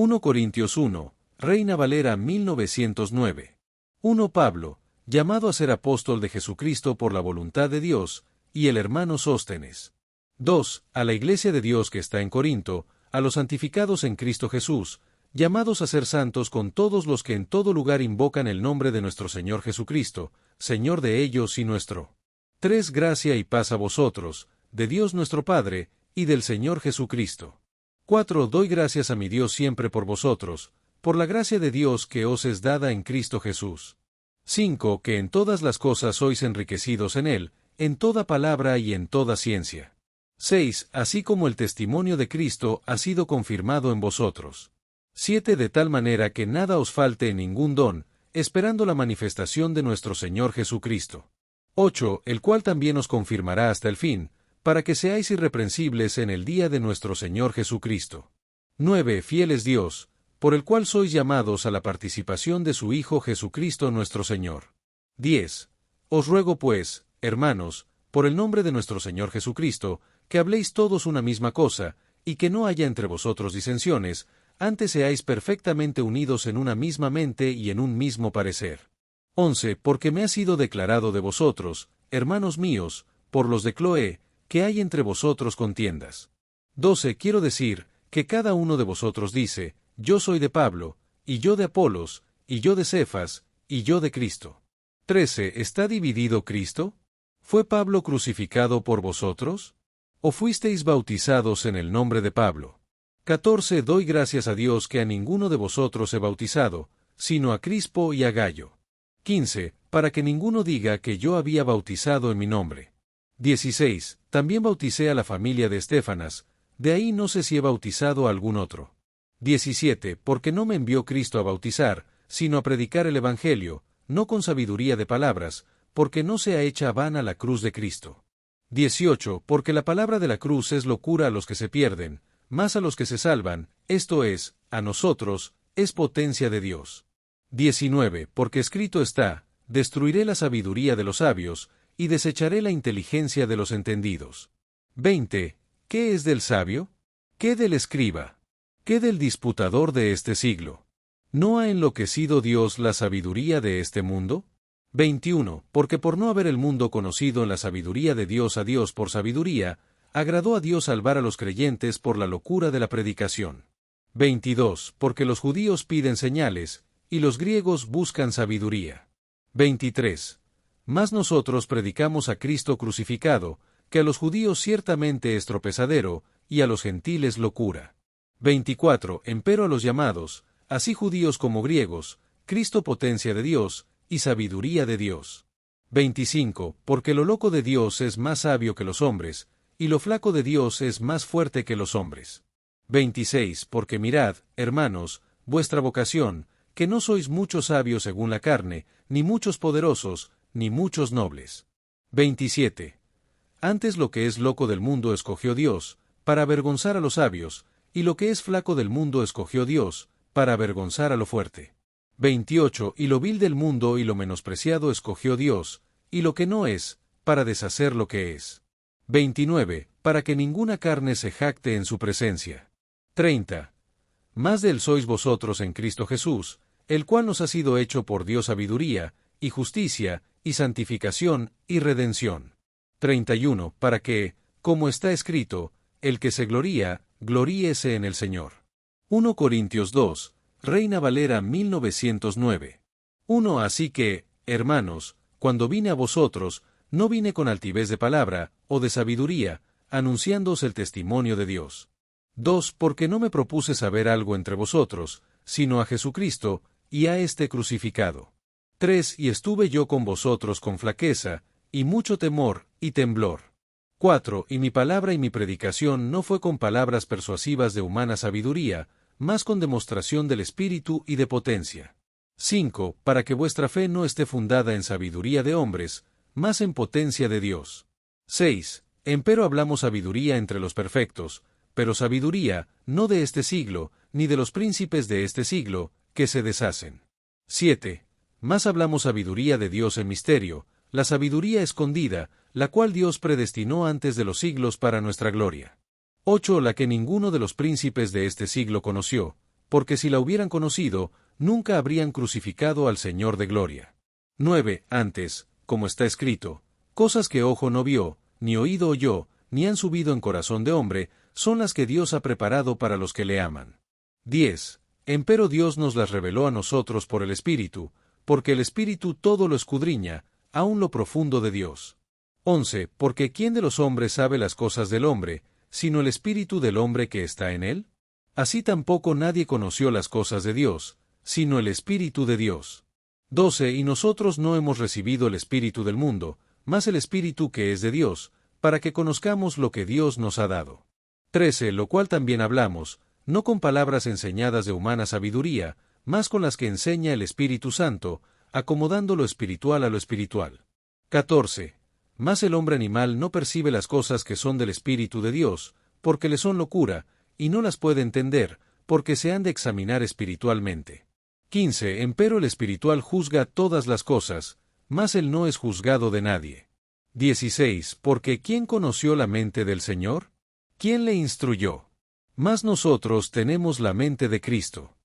1 Corintios 1, Reina Valera 1909. 1 Pablo, llamado a ser apóstol de Jesucristo por la voluntad de Dios, y el hermano Sóstenes. 2. A la Iglesia de Dios que está en Corinto, a los santificados en Cristo Jesús, llamados a ser santos con todos los que en todo lugar invocan el nombre de nuestro Señor Jesucristo, Señor de ellos y nuestro. 3. Gracia y paz a vosotros, de Dios nuestro Padre, y del Señor Jesucristo. 4. Doy gracias a mi Dios siempre por vosotros, por la gracia de Dios que os es dada en Cristo Jesús. 5. Que en todas las cosas sois enriquecidos en Él, en toda palabra y en toda ciencia. 6. Así como el testimonio de Cristo ha sido confirmado en vosotros. 7. De tal manera que nada os falte en ningún don, esperando la manifestación de nuestro Señor Jesucristo. 8. El cual también os confirmará hasta el fin, para que seáis irreprensibles en el día de nuestro Señor Jesucristo. 9. Fiel es Dios, por el cual sois llamados a la participación de su Hijo Jesucristo nuestro Señor. 10. Os ruego pues, hermanos, por el nombre de nuestro Señor Jesucristo, que habléis todos una misma cosa, y que no haya entre vosotros disensiones, antes seáis perfectamente unidos en una misma mente y en un mismo parecer. 11. Porque me ha sido declarado de vosotros, hermanos míos, por los de Cloé, que hay entre vosotros contiendas. 12. Quiero decir, que cada uno de vosotros dice, yo soy de Pablo, y yo de Apolos, y yo de Cefas, y yo de Cristo. 13. ¿Está dividido Cristo? ¿Fue Pablo crucificado por vosotros? ¿O fuisteis bautizados en el nombre de Pablo? 14. Doy gracias a Dios que a ninguno de vosotros he bautizado, sino a Crispo y a Gayo. 15. Para que ninguno diga que yo había bautizado en mi nombre. 16. También bauticé a la familia de Estéfanas, de ahí no sé si he bautizado a algún otro. 17. Porque no me envió Cristo a bautizar, sino a predicar el Evangelio, no con sabiduría de palabras, porque no sea hecha vana la cruz de Cristo. 18. Porque la palabra de la cruz es locura a los que se pierden, mas a los que se salvan, esto es, a nosotros, es potencia de Dios. 19. Porque escrito está, destruiré la sabiduría de los sabios, y desecharé la inteligencia de los entendidos. 20. ¿Qué es del sabio? ¿Qué del escriba? ¿Qué del disputador de este siglo? ¿No ha enloquecido Dios la sabiduría de este mundo? 21. Porque por no haber el mundo conocido en la sabiduría de Dios a Dios por sabiduría, agradó a Dios salvar a los creyentes por la locura de la predicación. 22. Porque los judíos piden señales, y los griegos buscan sabiduría. 23. Mas nosotros predicamos a Cristo crucificado, que a los judíos ciertamente es tropezadero, y a los gentiles locura. 24. Empero a los llamados, así judíos como griegos, Cristo potencia de Dios, y sabiduría de Dios. 25. Porque lo loco de Dios es más sabio que los hombres, y lo flaco de Dios es más fuerte que los hombres. 26. Porque mirad, hermanos, vuestra vocación, que no sois muchos sabios según la carne, ni muchos poderosos, ni muchos nobles. 27. Antes lo que es loco del mundo escogió Dios, para avergonzar a los sabios, y lo que es flaco del mundo escogió Dios, para avergonzar a lo fuerte. 28. Y lo vil del mundo y lo menospreciado escogió Dios, y lo que no es, para deshacer lo que es. 29. Para que ninguna carne se jacte en su presencia. 30. Más de él sois vosotros en Cristo Jesús, el cual nos ha sido hecho por Dios sabiduría, y justicia, y santificación, y redención. 31. Para que, como está escrito, el que se gloría, gloríese en el Señor. 1 Corintios 2, Reina Valera 1909. 1. Así que, hermanos, cuando vine a vosotros, no vine con altivez de palabra, o de sabiduría, anunciándoos el testimonio de Dios. 2. Porque no me propuse saber algo entre vosotros, sino a Jesucristo, y a este crucificado. 3. Y estuve yo con vosotros con flaqueza, y mucho temor, y temblor. 4. Y mi palabra y mi predicación no fue con palabras persuasivas de humana sabiduría, mas con demostración del Espíritu y de potencia. 5. Para que vuestra fe no esté fundada en sabiduría de hombres, mas en potencia de Dios. 6. Empero hablamos sabiduría entre los perfectos, pero sabiduría, no de este siglo, ni de los príncipes de este siglo, que se deshacen. 7. Mas hablamos sabiduría de Dios en misterio, la sabiduría escondida, la cual Dios predestinó antes de los siglos para nuestra gloria. 8. La que ninguno de los príncipes de este siglo conoció, porque si la hubieran conocido, nunca habrían crucificado al Señor de gloria. 9. Antes, como está escrito, cosas que ojo no vio, ni oído oyó, ni han subido en corazón de hombre, son las que Dios ha preparado para los que le aman. 10. Empero Dios nos las reveló a nosotros por el Espíritu, porque el Espíritu todo lo escudriña, aun lo profundo de Dios. 11. Porque ¿quién de los hombres sabe las cosas del hombre, sino el Espíritu del hombre que está en él? Así tampoco nadie conoció las cosas de Dios, sino el Espíritu de Dios. 12. Y nosotros no hemos recibido el Espíritu del mundo, mas el Espíritu que es de Dios, para que conozcamos lo que Dios nos ha dado. 13. Lo cual también hablamos, no con palabras enseñadas de humana sabiduría, mas con las que enseña el Espíritu Santo, acomodando lo espiritual a lo espiritual. 14. Mas el hombre animal no percibe las cosas que son del Espíritu de Dios, porque le son locura, y no las puede entender, porque se han de examinar espiritualmente. 15. Empero el espiritual juzga todas las cosas, mas él no es juzgado de nadie. 16. Porque ¿quién conoció la mente del Señor? ¿Quién le instruyó? Mas nosotros tenemos la mente de Cristo.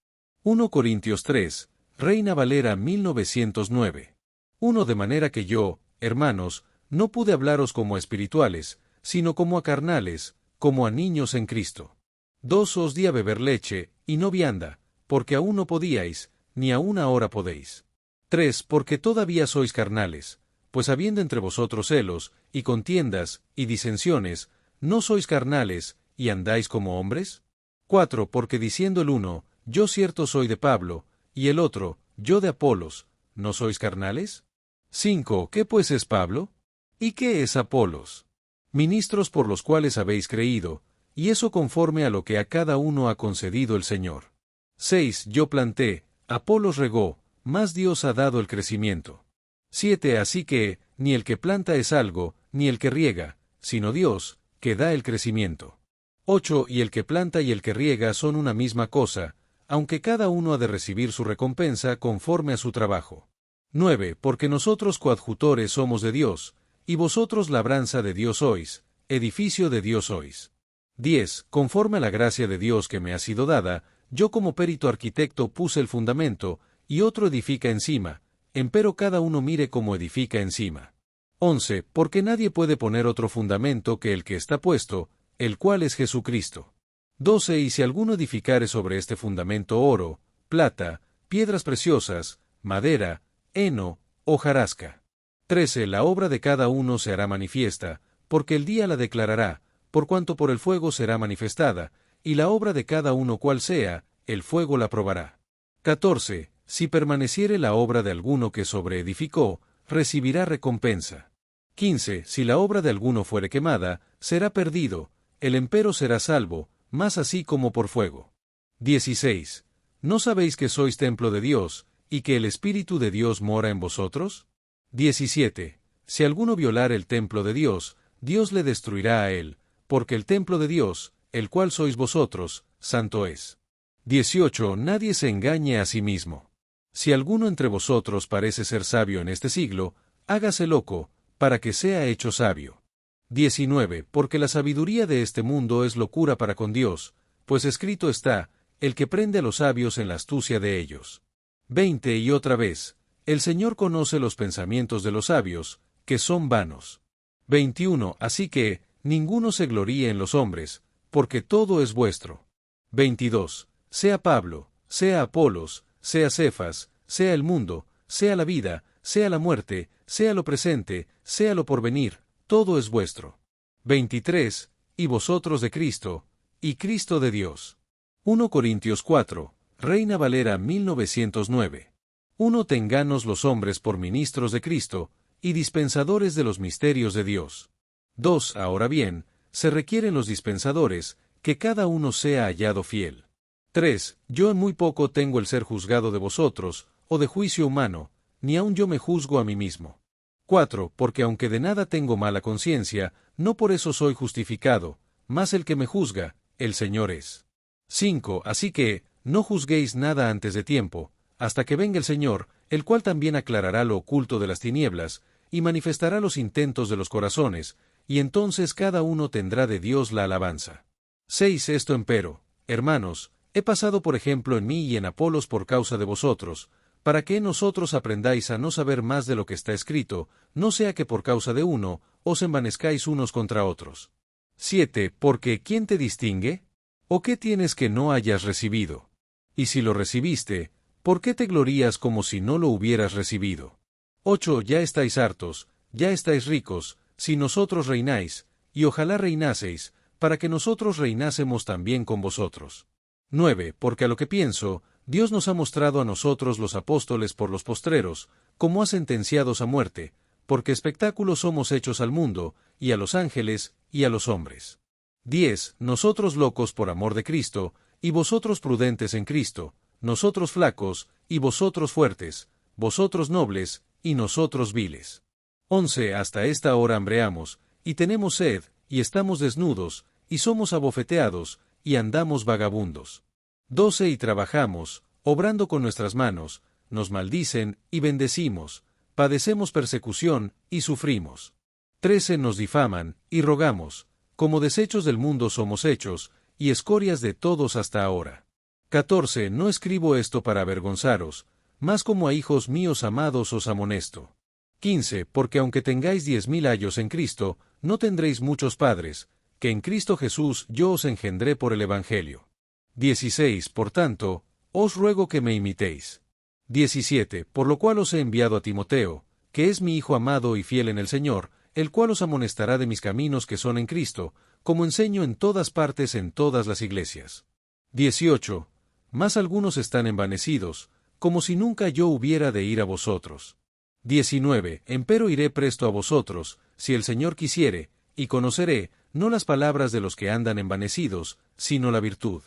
1 Corintios 3, Reina Valera 1909. 1 De manera que yo, hermanos, no pude hablaros como a espirituales, sino como a carnales, como a niños en Cristo. 2 Os di a beber leche, y no vianda, porque aún no podíais, ni aún ahora podéis. 3 Porque todavía sois carnales, pues habiendo entre vosotros celos, y contiendas, y disensiones, ¿no sois carnales, y andáis como hombres? 4 Porque diciendo el uno, yo cierto soy de Pablo, y el otro, yo de Apolos, ¿no sois carnales? 5 ¿Qué pues es Pablo? ¿Y qué es Apolos? Ministros por los cuales habéis creído, y eso conforme a lo que a cada uno ha concedido el Señor. 6 Yo planté, Apolos regó, mas Dios ha dado el crecimiento. 7 Así que, ni el que planta es algo, ni el que riega, sino Dios, que da el crecimiento. 8 Y el que planta y el que riega son una misma cosa, aunque cada uno ha de recibir su recompensa conforme a su trabajo. 9 Porque nosotros coadjutores somos de Dios, y vosotros labranza de Dios sois, edificio de Dios sois. 10 Conforme a la gracia de Dios que me ha sido dada, yo como perito arquitecto puse el fundamento, y otro edifica encima, empero cada uno mire cómo edifica encima. 11 Porque nadie puede poner otro fundamento que el que está puesto, el cual es Jesucristo. 12 Y si alguno edificare sobre este fundamento oro, plata, piedras preciosas, madera, heno, hojarasca. 13 La obra de cada uno se hará manifiesta, porque el día la declarará, por cuanto por el fuego será manifestada, y la obra de cada uno cual sea, el fuego la probará. 14 Si permaneciere la obra de alguno que sobreedificó, recibirá recompensa. 15 Si la obra de alguno fuere quemada, será perdido, el empero será salvo, mas así como por fuego. 16 ¿No sabéis que sois templo de Dios, y que el Espíritu de Dios mora en vosotros? 17 Si alguno violar el templo de Dios, Dios le destruirá a él, porque el templo de Dios, el cual sois vosotros, santo es. 18 Nadie se engañe a sí mismo. Si alguno entre vosotros parece ser sabio en este siglo, hágase loco, para que sea hecho sabio. 19 Porque la sabiduría de este mundo es locura para con Dios, pues escrito está, el que prende a los sabios en la astucia de ellos. 20 Y otra vez, el Señor conoce los pensamientos de los sabios, que son vanos. 21 Así que, ninguno se gloríe en los hombres, porque todo es vuestro. 22 Sea Pablo, sea Apolos, sea Cefas, sea el mundo, sea la vida, sea la muerte, sea lo presente, sea lo porvenir, todo es vuestro. 23 Y vosotros de Cristo, y Cristo de Dios. 1 Corintios 4, Reina Valera 1909. 1 Tenganos los hombres por ministros de Cristo, y dispensadores de los misterios de Dios. 2 Ahora bien, se requieren los dispensadores, que cada uno sea hallado fiel. 3 Yo en muy poco tengo el ser juzgado de vosotros, o de juicio humano, ni aun yo me juzgo a mí mismo. 4 Porque aunque de nada tengo mala conciencia, no por eso soy justificado, mas el que me juzga, el Señor es. 5 Así que, no juzguéis nada antes de tiempo, hasta que venga el Señor, el cual también aclarará lo oculto de las tinieblas, y manifestará los intentos de los corazones, y entonces cada uno tendrá de Dios la alabanza. 6 Esto empero, hermanos, He pasado por ejemplo en mí y en Apolos por causa de vosotros, para que nosotros aprendáis a no saber más de lo que está escrito, no sea que por causa de uno, os envanezcáis unos contra otros. 7. Porque ¿quién te distingue? ¿O qué tienes que no hayas recibido? Y si lo recibiste, ¿por qué te glorías como si no lo hubieras recibido? 8. Ya estáis hartos, ya estáis ricos, si nosotros reináis, y ojalá reinaseis, para que nosotros reinásemos también con vosotros. 9. Porque a lo que pienso, Dios nos ha mostrado a nosotros los apóstoles por los postreros, como a sentenciados a muerte, porque espectáculos somos hechos al mundo, y a los ángeles, y a los hombres. 10. Nosotros locos por amor de Cristo, y vosotros prudentes en Cristo, nosotros flacos, y vosotros fuertes, vosotros nobles, y nosotros viles. 11. Hasta esta hora hambreamos, y tenemos sed, y estamos desnudos, y somos abofeteados, y andamos vagabundos. 12. Y trabajamos, obrando con nuestras manos, nos maldicen, y bendecimos, padecemos persecución, y sufrimos. 13. Nos difaman, y rogamos, como desechos del mundo somos hechos, y escorias de todos hasta ahora. 14. No escribo esto para avergonzaros, mas como a hijos míos amados os amonesto. 15. Porque aunque tengáis 10.000 años en Cristo, no tendréis muchos padres, que en Cristo Jesús yo os engendré por el Evangelio. 16. Por tanto, os ruego que me imitéis. 17. Por lo cual os he enviado a Timoteo, que es mi hijo amado y fiel en el Señor, el cual os amonestará de mis caminos que son en Cristo, como enseño en todas partes en todas las iglesias. 18. Mas algunos están envanecidos, como si nunca yo hubiera de ir a vosotros. 19. Empero iré presto a vosotros, si el Señor quisiere, y conoceré, no las palabras de los que andan envanecidos, sino la virtud.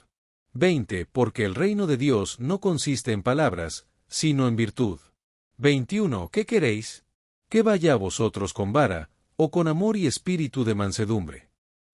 20. Porque el reino de Dios no consiste en palabras, sino en virtud. 21. ¿Qué queréis? Que vaya a vosotros con vara, o con amor y espíritu de mansedumbre.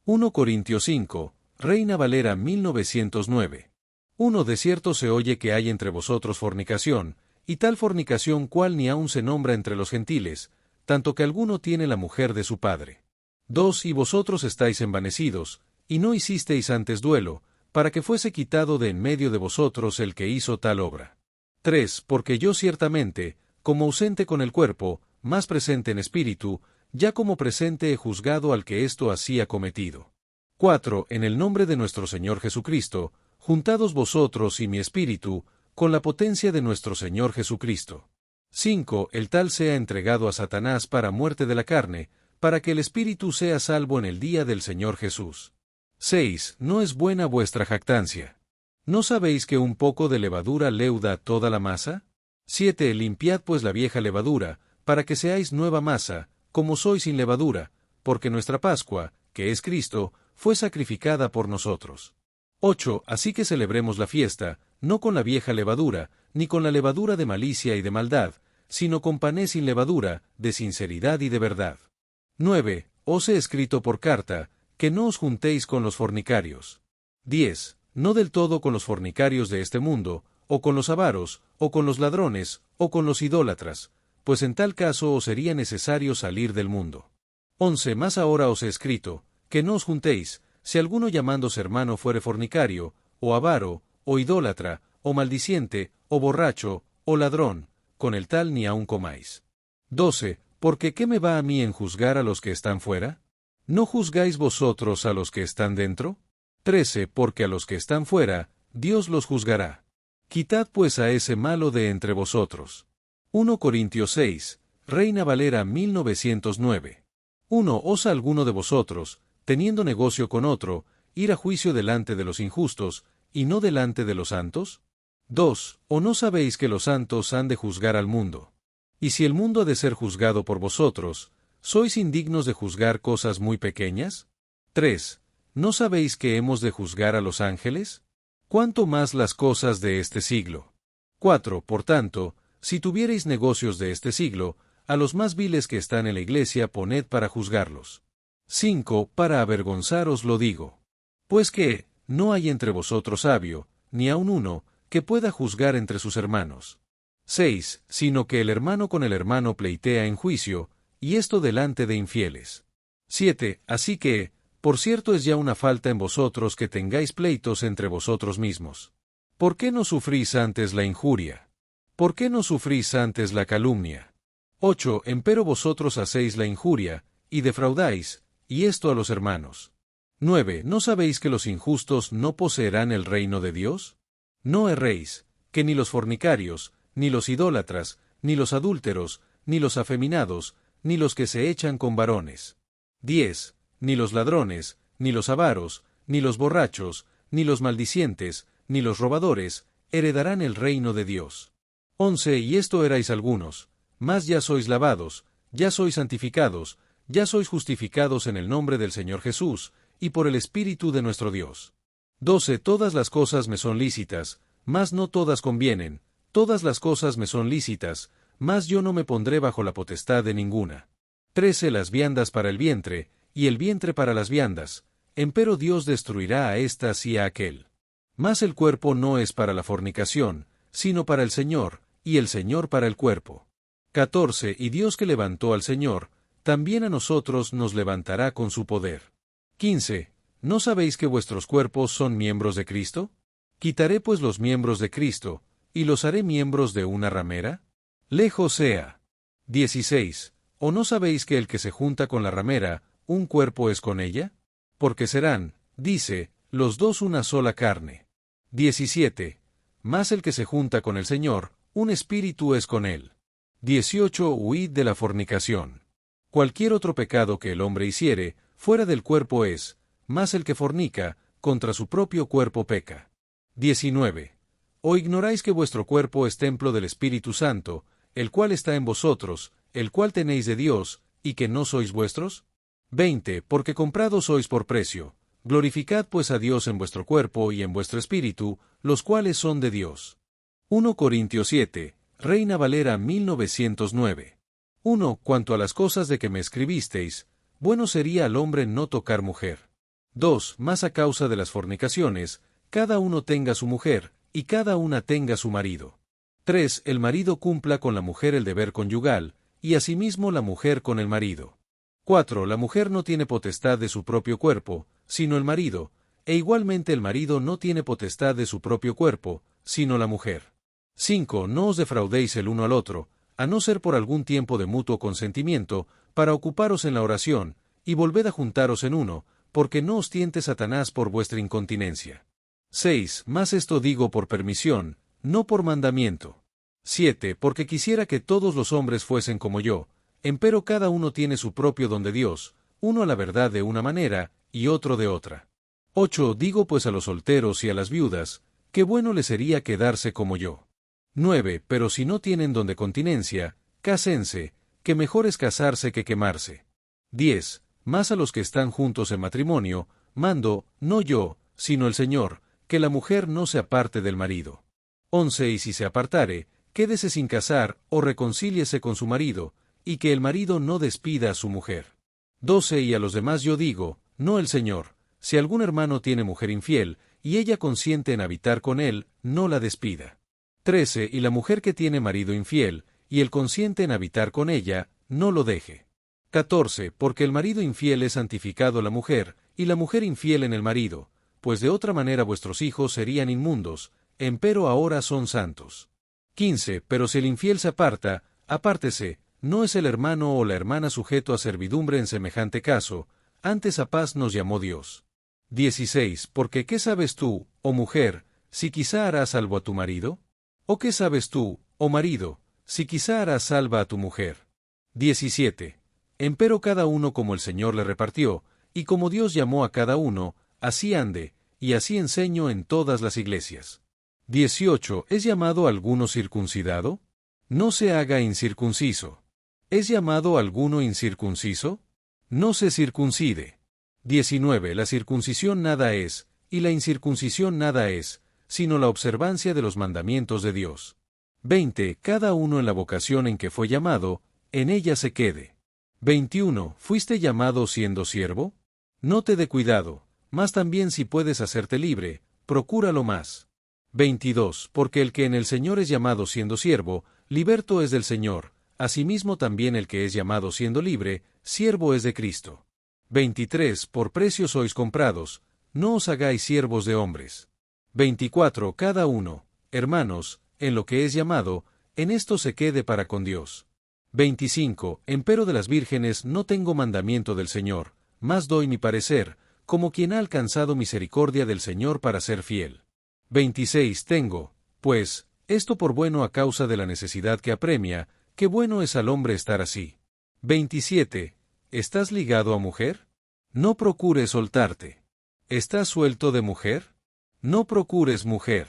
1 Corintios 5, Reina Valera 1909. 1. De cierto se oye que hay entre vosotros fornicación, y tal fornicación cual ni aun se nombra entre los gentiles, tanto que alguno tiene la mujer de su padre. 2. Y vosotros estáis envanecidos, y no hicisteis antes duelo, para que fuese quitado de en medio de vosotros el que hizo tal obra. 3. Porque yo ciertamente, como ausente con el cuerpo, más presente en espíritu, ya como presente he juzgado al que esto hacía cometido. 4. En el nombre de nuestro Señor Jesucristo, juntados vosotros y mi espíritu, con la potencia de nuestro Señor Jesucristo. 5. El tal sea entregado a Satanás para muerte de la carne, para que el espíritu sea salvo en el día del Señor Jesús. 6. No es buena vuestra jactancia. ¿No sabéis que un poco de levadura leuda toda la masa? 7. Limpiad pues la vieja levadura, para que seáis nueva masa, como sois sin levadura, porque nuestra Pascua, que es Cristo, fue sacrificada por nosotros. 8. Así que celebremos la fiesta, no con la vieja levadura, ni con la levadura de malicia y de maldad, sino con pané sin levadura, de sinceridad y de verdad. 9. Os he escrito por carta, que no os juntéis con los fornicarios. 10. No del todo con los fornicarios de este mundo, o con los avaros, o con los ladrones, o con los idólatras, pues en tal caso os sería necesario salir del mundo. 11. Más ahora os he escrito, que no os juntéis, si alguno llamándose hermano fuere fornicario, o avaro, o idólatra, o maldiciente, o borracho, o ladrón, con el tal ni aun comáis. 12. Porque ¿qué me va a mí en juzgar a los que están fuera? ¿No juzgáis vosotros a los que están dentro? 13. Porque a los que están fuera, Dios los juzgará. Quitad pues a ese malo de entre vosotros. 1 Corintios 6, Reina Valera 1909. 1. ¿Osa alguno de vosotros, teniendo negocio con otro, ir a juicio delante de los injustos, y no delante de los santos? 2. ¿O no sabéis que los santos han de juzgar al mundo? Y si el mundo ha de ser juzgado por vosotros, ¿sois indignos de juzgar cosas muy pequeñas? 3. ¿No sabéis que hemos de juzgar a los ángeles? ¿Cuánto más las cosas de este siglo? 4. Por tanto, si tuviereis negocios de este siglo, a los más viles que están en la iglesia poned para juzgarlos. 5. Para avergonzaros lo digo. Pues que, no hay entre vosotros sabio, ni aun uno, que pueda juzgar entre sus hermanos. 6. Sino que el hermano con el hermano pleitea en juicio, y esto delante de infieles. 7. Así que, por cierto es ya una falta en vosotros que tengáis pleitos entre vosotros mismos. ¿Por qué no sufrís antes la injuria? ¿Por qué no sufrís antes la calumnia? 8. Empero vosotros hacéis la injuria, y defraudáis, y esto a los hermanos. 9. ¿No sabéis que los injustos no poseerán el reino de Dios? No erréis, que ni los fornicarios, ni los idólatras, ni los adúlteros, ni los afeminados, ni los que se echan con varones. 10. Ni los ladrones, ni los avaros, ni los borrachos, ni los maldicientes, ni los robadores, heredarán el reino de Dios. 11. Y esto erais algunos, mas ya sois lavados, ya sois santificados, ya sois justificados en el nombre del Señor Jesús, y por el Espíritu de nuestro Dios. 12. Todas las cosas me son lícitas, mas no todas convienen, todas las cosas me son lícitas, mas yo no me pondré bajo la potestad de ninguna. 13. Las viandas para el vientre, y el vientre para las viandas, empero Dios destruirá a éstas y a aquel. Mas el cuerpo no es para la fornicación, sino para el Señor, y el Señor para el cuerpo. 14. Y Dios que levantó al Señor, también a nosotros nos levantará con su poder. 15. ¿No sabéis que vuestros cuerpos son miembros de Cristo? Quitaré pues los miembros de Cristo, y los haré miembros de una ramera. Lejos sea. 16. ¿O no sabéis que el que se junta con la ramera, un cuerpo es con ella? Porque serán, dice, los dos una sola carne. 17. Mas el que se junta con el Señor, un espíritu es con él. 18. Huid de la fornicación. Cualquier otro pecado que el hombre hiciere, fuera del cuerpo es, mas el que fornica, contra su propio cuerpo peca. 19. ¿O ignoráis que vuestro cuerpo es templo del Espíritu Santo, el cual está en vosotros, el cual tenéis de Dios, y que no sois vuestros? 20. Porque comprados sois por precio. Glorificad pues a Dios en vuestro cuerpo y en vuestro espíritu, los cuales son de Dios. 1 Corintios 7, Reina Valera 1909. 1. Cuanto a las cosas de que me escribisteis, bueno sería al hombre no tocar mujer. 2. Más a causa de las fornicaciones, cada uno tenga su mujer, y cada una tenga su marido. 3. El marido cumpla con la mujer el deber conyugal, y asimismo la mujer con el marido. 4. La mujer no tiene potestad de su propio cuerpo, sino el marido, e igualmente el marido no tiene potestad de su propio cuerpo, sino la mujer. 5. No os defraudéis el uno al otro, a no ser por algún tiempo de mutuo consentimiento, para ocuparos en la oración, y volved a juntaros en uno, porque no os tiente Satanás por vuestra incontinencia. 6. Mas esto digo por permisión, no por mandamiento. 7. Porque quisiera que todos los hombres fuesen como yo, empero cada uno tiene su propio don de Dios, uno a la verdad de una manera, y otro de otra. 8. Digo pues a los solteros y a las viudas, qué bueno les sería quedarse como yo. 9. Pero si no tienen don de continencia, cásense, que mejor es casarse que quemarse. 10. Más a los que están juntos en matrimonio, mando, no yo, sino el Señor, que la mujer no se aparte del marido. 11. Y si se apartare, quédese sin casar, o reconcíliese con su marido, y que el marido no despida a su mujer. 12. Y a los demás yo digo, no el Señor, si algún hermano tiene mujer infiel, y ella consiente en habitar con él, no la despida. 13. Y la mujer que tiene marido infiel, y él consiente en habitar con ella, no lo deje. 14. Porque el marido infiel es santificado la mujer, y la mujer infiel en el marido, pues de otra manera vuestros hijos serían inmundos, empero ahora son santos. 15. Pero si el infiel se aparta, apártese, no es el hermano o la hermana sujeto a servidumbre en semejante caso, antes a paz nos llamó Dios. 16. Porque ¿qué sabes tú, oh mujer, si quizá harás salvo a tu marido? ¿O qué sabes tú, oh marido, si quizá harás salva a tu mujer? 17. Empero cada uno como el Señor le repartió, y como Dios llamó a cada uno, así ande, y así enseño en todas las iglesias. 18. ¿Es llamado alguno circuncidado? No se haga incircunciso. ¿Es llamado alguno incircunciso? No se circuncide. 19. La circuncisión nada es, y la incircuncisión nada es, sino la observancia de los mandamientos de Dios. 20. Cada uno en la vocación en que fue llamado, en ella se quede. 21. ¿Fuiste llamado siendo siervo? No te dé cuidado, mas también si puedes hacerte libre, procúralo más. 22. Porque el que en el Señor es llamado siendo siervo, liberto es del Señor, asimismo también el que es llamado siendo libre, siervo es de Cristo. 23. Por precio sois comprados, no os hagáis siervos de hombres. 24. Cada uno, hermanos, en lo que es llamado, en esto se quede para con Dios. 25. Empero de las vírgenes no tengo mandamiento del Señor, mas doy mi parecer, como quien ha alcanzado misericordia del Señor para ser fiel. 26. Tengo, pues, esto por bueno a causa de la necesidad que apremia, qué bueno es al hombre estar así. 27. ¿Estás ligado a mujer? No procures soltarte. ¿Estás suelto de mujer? No procures mujer.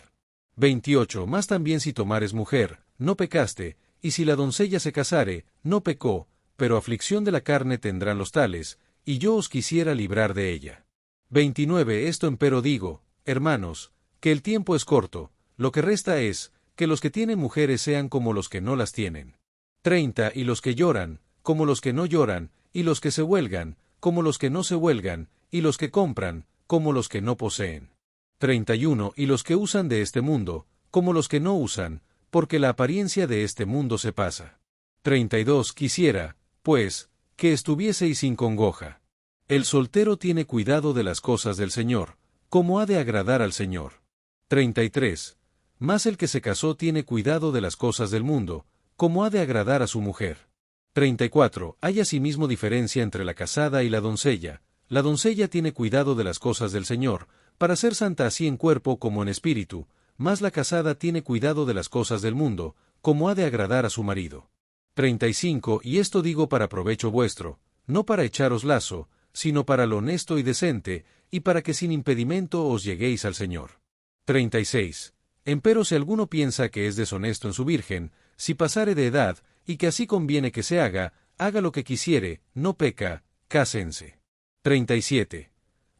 28. Mas también si tomares mujer, no pecaste, y si la doncella se casare, no pecó, pero aflicción de la carne tendrán los tales, y yo os quisiera librar de ella. 29. Esto empero digo, hermanos, que el tiempo es corto, lo que resta es, que los que tienen mujeres sean como los que no las tienen. 30. Y los que lloran, como los que no lloran, y los que se huelgan, como los que no se huelgan, y los que compran, como los que no poseen. 31. Y los que usan de este mundo, como los que no usan, porque la apariencia de este mundo se pasa. 32. Quisiera, pues, que estuvieseis sin congoja. El soltero tiene cuidado de las cosas del Señor, como ha de agradar al Señor. 33. Mas el que se casó tiene cuidado de las cosas del mundo, como ha de agradar a su mujer. 34. Hay asimismo diferencia entre la casada y la doncella. La doncella tiene cuidado de las cosas del Señor, para ser santa así en cuerpo como en espíritu, mas la casada tiene cuidado de las cosas del mundo, como ha de agradar a su marido. 35. Y esto digo para provecho vuestro, no para echaros lazo, sino para lo honesto y decente, y para que sin impedimento os lleguéis al Señor. 36. Empero si alguno piensa que es deshonesto en su virgen, si pasare de edad, y que así conviene que se haga, haga lo que quisiere, no peca, cásense. 37.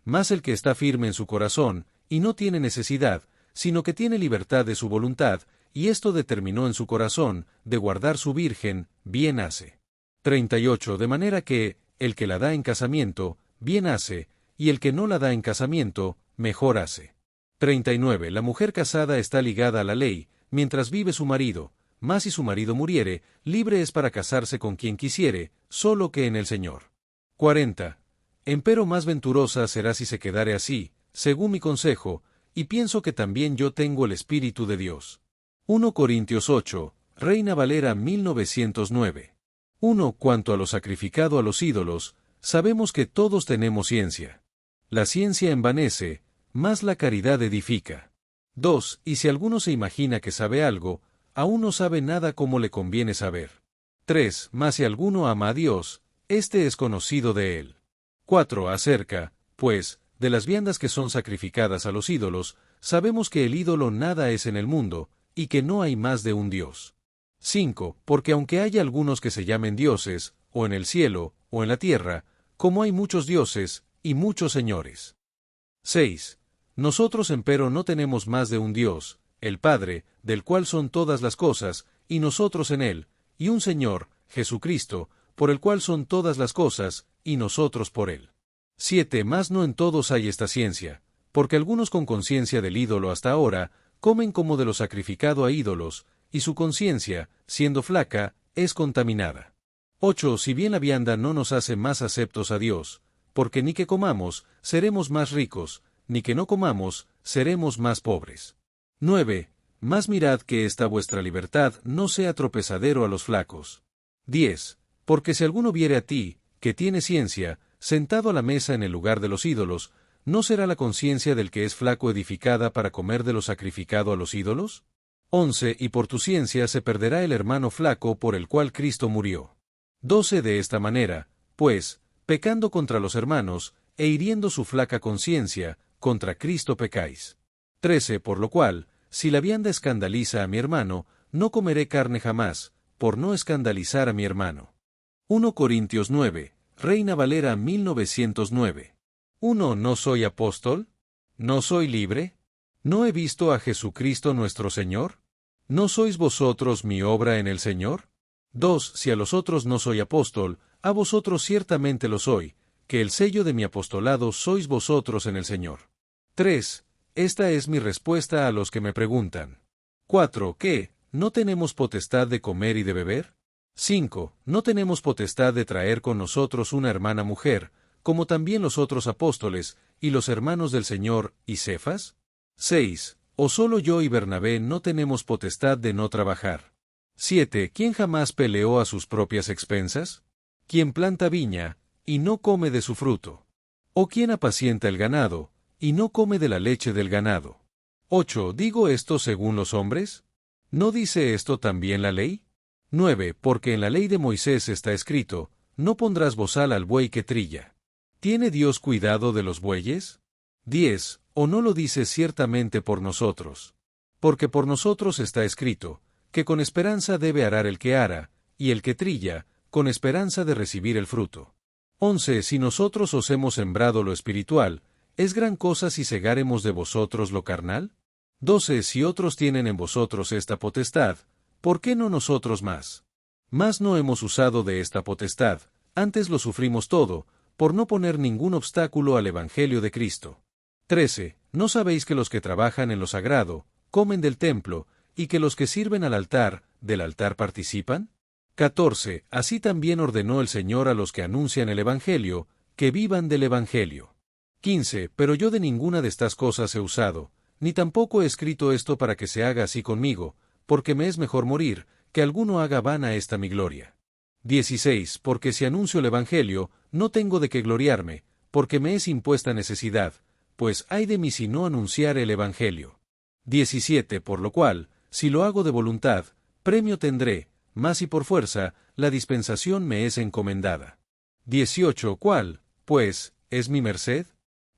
Mas el que está firme en su corazón, y no tiene necesidad, sino que tiene libertad de su voluntad, y esto determinó en su corazón, de guardar su virgen, bien hace. 38. De manera que, el que la da en casamiento, bien hace, y el que no la da en casamiento, mejor hace. 39. La mujer casada está ligada a la ley, mientras vive su marido, mas si su marido muriere, libre es para casarse con quien quisiere, solo que en el Señor. 40. Empero más venturosa será si se quedare así, según mi consejo, y pienso que también yo tengo el Espíritu de Dios. 1 Corintios 8, Reina Valera 1909. 1. Cuanto a lo sacrificado a los ídolos, sabemos que todos tenemos ciencia. La ciencia envanece, mas la caridad edifica. 2. Y si alguno se imagina que sabe algo, aún no sabe nada como le conviene saber. 3. Mas si alguno ama a Dios, éste es conocido de él. 4. Acerca, pues, de las viandas que son sacrificadas a los ídolos, sabemos que el ídolo nada es en el mundo, y que no hay más de un Dios. 5. Porque aunque haya algunos que se llamen dioses, o en el cielo, o en la tierra, como hay muchos dioses, y muchos señores. 6. Nosotros empero no tenemos más de un Dios, el Padre, del cual son todas las cosas, y nosotros en él, y un Señor, Jesucristo, por el cual son todas las cosas, y nosotros por él. 7. Mas no en todos hay esta ciencia, porque algunos con conciencia del ídolo hasta ahora, comen como de lo sacrificado a ídolos, y su conciencia, siendo flaca, es contaminada. 8. Si bien la vianda no nos hace más aceptos a Dios, porque ni que comamos, seremos más ricos, ni que no comamos, seremos más pobres. 9. Mas mirad que esta vuestra libertad no sea tropezadero a los flacos. 10. Porque si alguno viere a ti, que tiene ciencia, sentado a la mesa en el lugar de los ídolos, ¿no será la conciencia del que es flaco edificada para comer de lo sacrificado a los ídolos? 11. Y por tu ciencia se perderá el hermano flaco por el cual Cristo murió. 12. De esta manera, pues, pecando contra los hermanos, e hiriendo su flaca conciencia, contra Cristo pecáis. 13. Por lo cual, si la vianda escandaliza a mi hermano, no comeré carne jamás, por no escandalizar a mi hermano. 1 Corintios 9, Reina Valera 1909. 1. ¿No soy apóstol? ¿No soy libre? ¿No he visto a Jesucristo nuestro Señor? ¿No sois vosotros mi obra en el Señor? 2. Si a los otros no soy apóstol, a vosotros ciertamente lo soy, que el sello de mi apostolado sois vosotros en el Señor. 3. Esta es mi respuesta a los que me preguntan. 4. ¿Qué? ¿No tenemos potestad de comer y de beber? 5. ¿No tenemos potestad de traer con nosotros una hermana mujer, como también los otros apóstoles, y los hermanos del Señor, y Cefas? 6. ¿O solo yo y Bernabé no tenemos potestad de no trabajar? 7. ¿Quién jamás peleó a sus propias expensas? ¿Quién planta viña, y no come de su fruto? ¿O quién apacienta el ganado, y no come de la leche del ganado? 8. ¿Digo esto según los hombres? ¿No dice esto también la ley? 9. Porque en la ley de Moisés está escrito, no pondrás bozal al buey que trilla. ¿Tiene Dios cuidado de los bueyes? 10. ¿O no lo dice ciertamente por nosotros? Porque por nosotros está escrito, que con esperanza debe arar el que ara, y el que trilla, con esperanza de recibir el fruto. 11. Si nosotros os hemos sembrado lo espiritual, ¿es gran cosa si segáremos de vosotros lo carnal? 12. Si otros tienen en vosotros esta potestad, ¿por qué no nosotros más? Mas no hemos usado de esta potestad, antes lo sufrimos todo, por no poner ningún obstáculo al Evangelio de Cristo. 13. ¿No sabéis que los que trabajan en lo sagrado, comen del templo, y que los que sirven al altar, del altar participan? 14. Así también ordenó el Señor a los que anuncian el Evangelio, que vivan del Evangelio. 15. Pero yo de ninguna de estas cosas he usado, ni tampoco he escrito esto para que se haga así conmigo, porque me es mejor morir, que alguno haga vana esta mi gloria. 16. Porque si anuncio el Evangelio, no tengo de qué gloriarme, porque me es impuesta necesidad, pues ay de mí si no anunciare el Evangelio. 17. Por lo cual, si lo hago de voluntad, premio tendré, mas si por fuerza, la dispensación me es encomendada. 18. ¿Cuál, pues, es mi merced?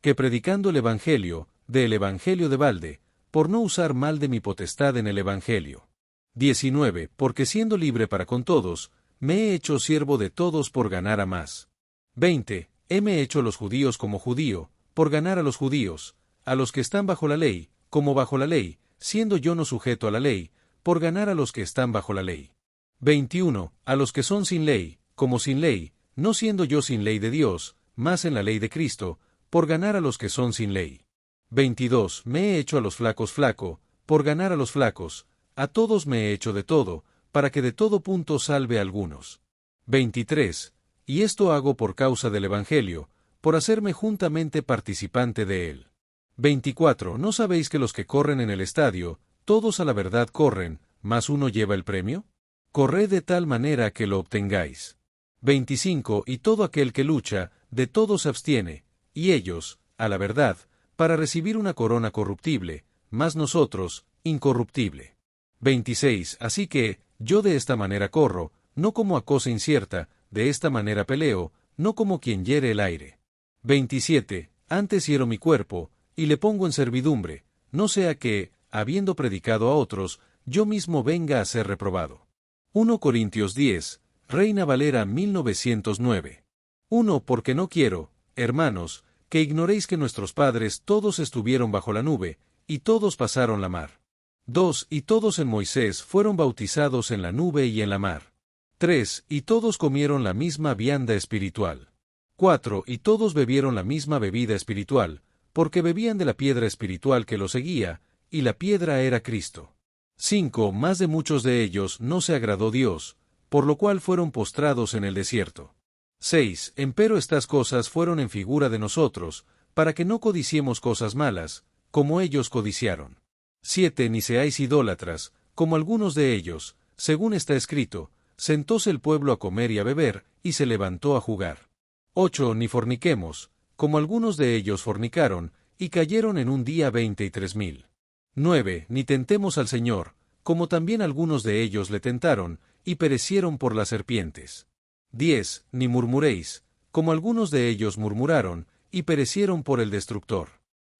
Que predicando el Evangelio, del Evangelio de balde, por no usar mal de mi potestad en el Evangelio. 19. Porque siendo libre para con todos, me he hecho siervo de todos por ganar a más. 20. Heme hecho los judíos como judío, por ganar a los judíos, a los que están bajo la ley, como bajo la ley, siendo yo no sujeto a la ley, por ganar a los que están bajo la ley. 21. A los que son sin ley, como sin ley, no siendo yo sin ley de Dios, mas en la ley de Cristo, por ganar a los que son sin ley. 22. Me he hecho a los flacos flaco, por ganar a los flacos, a todos me he hecho de todo, para que de todo punto salve a algunos. 23. Y esto hago por causa del Evangelio, por hacerme juntamente participante de él. 24. ¿No sabéis que los que corren en el estadio, todos a la verdad corren, mas uno lleva el premio? Corred de tal manera que lo obtengáis. 25. Y todo aquel que lucha, de todo se abstiene, y ellos, a la verdad, para recibir una corona corruptible, mas nosotros, incorruptible. 26. Así que, yo de esta manera corro, no como a cosa incierta, de esta manera peleo, no como quien hiere el aire. 27. Antes hiero mi cuerpo, y le pongo en servidumbre, no sea que, habiendo predicado a otros, yo mismo venga a ser reprobado. 1 Corintios 10, Reina Valera 1909. 1. Porque no quiero, hermanos, que ignoréis que nuestros padres todos estuvieron bajo la nube, y todos pasaron la mar. 2. Y todos en Moisés fueron bautizados en la nube y en la mar. 3. Y todos comieron la misma vianda espiritual. 4. Y todos bebieron la misma bebida espiritual, porque bebían de la piedra espiritual que los seguía, y la piedra era Cristo. 5. Más de muchos de ellos no se agradó Dios, por lo cual fueron postrados en el desierto. 6. Empero estas cosas fueron en figura de nosotros, para que no codiciemos cosas malas, como ellos codiciaron. 7. Ni seáis idólatras, como algunos de ellos, según está escrito, sentóse el pueblo a comer y a beber, y se levantó a jugar. 8. Ni forniquemos, como algunos de ellos fornicaron, y cayeron en un día 23,000. 9. Ni tentemos al Señor, como también algunos de ellos le tentaron, y perecieron por las serpientes. 10. Ni murmuréis, como algunos de ellos murmuraron, y perecieron por el destructor.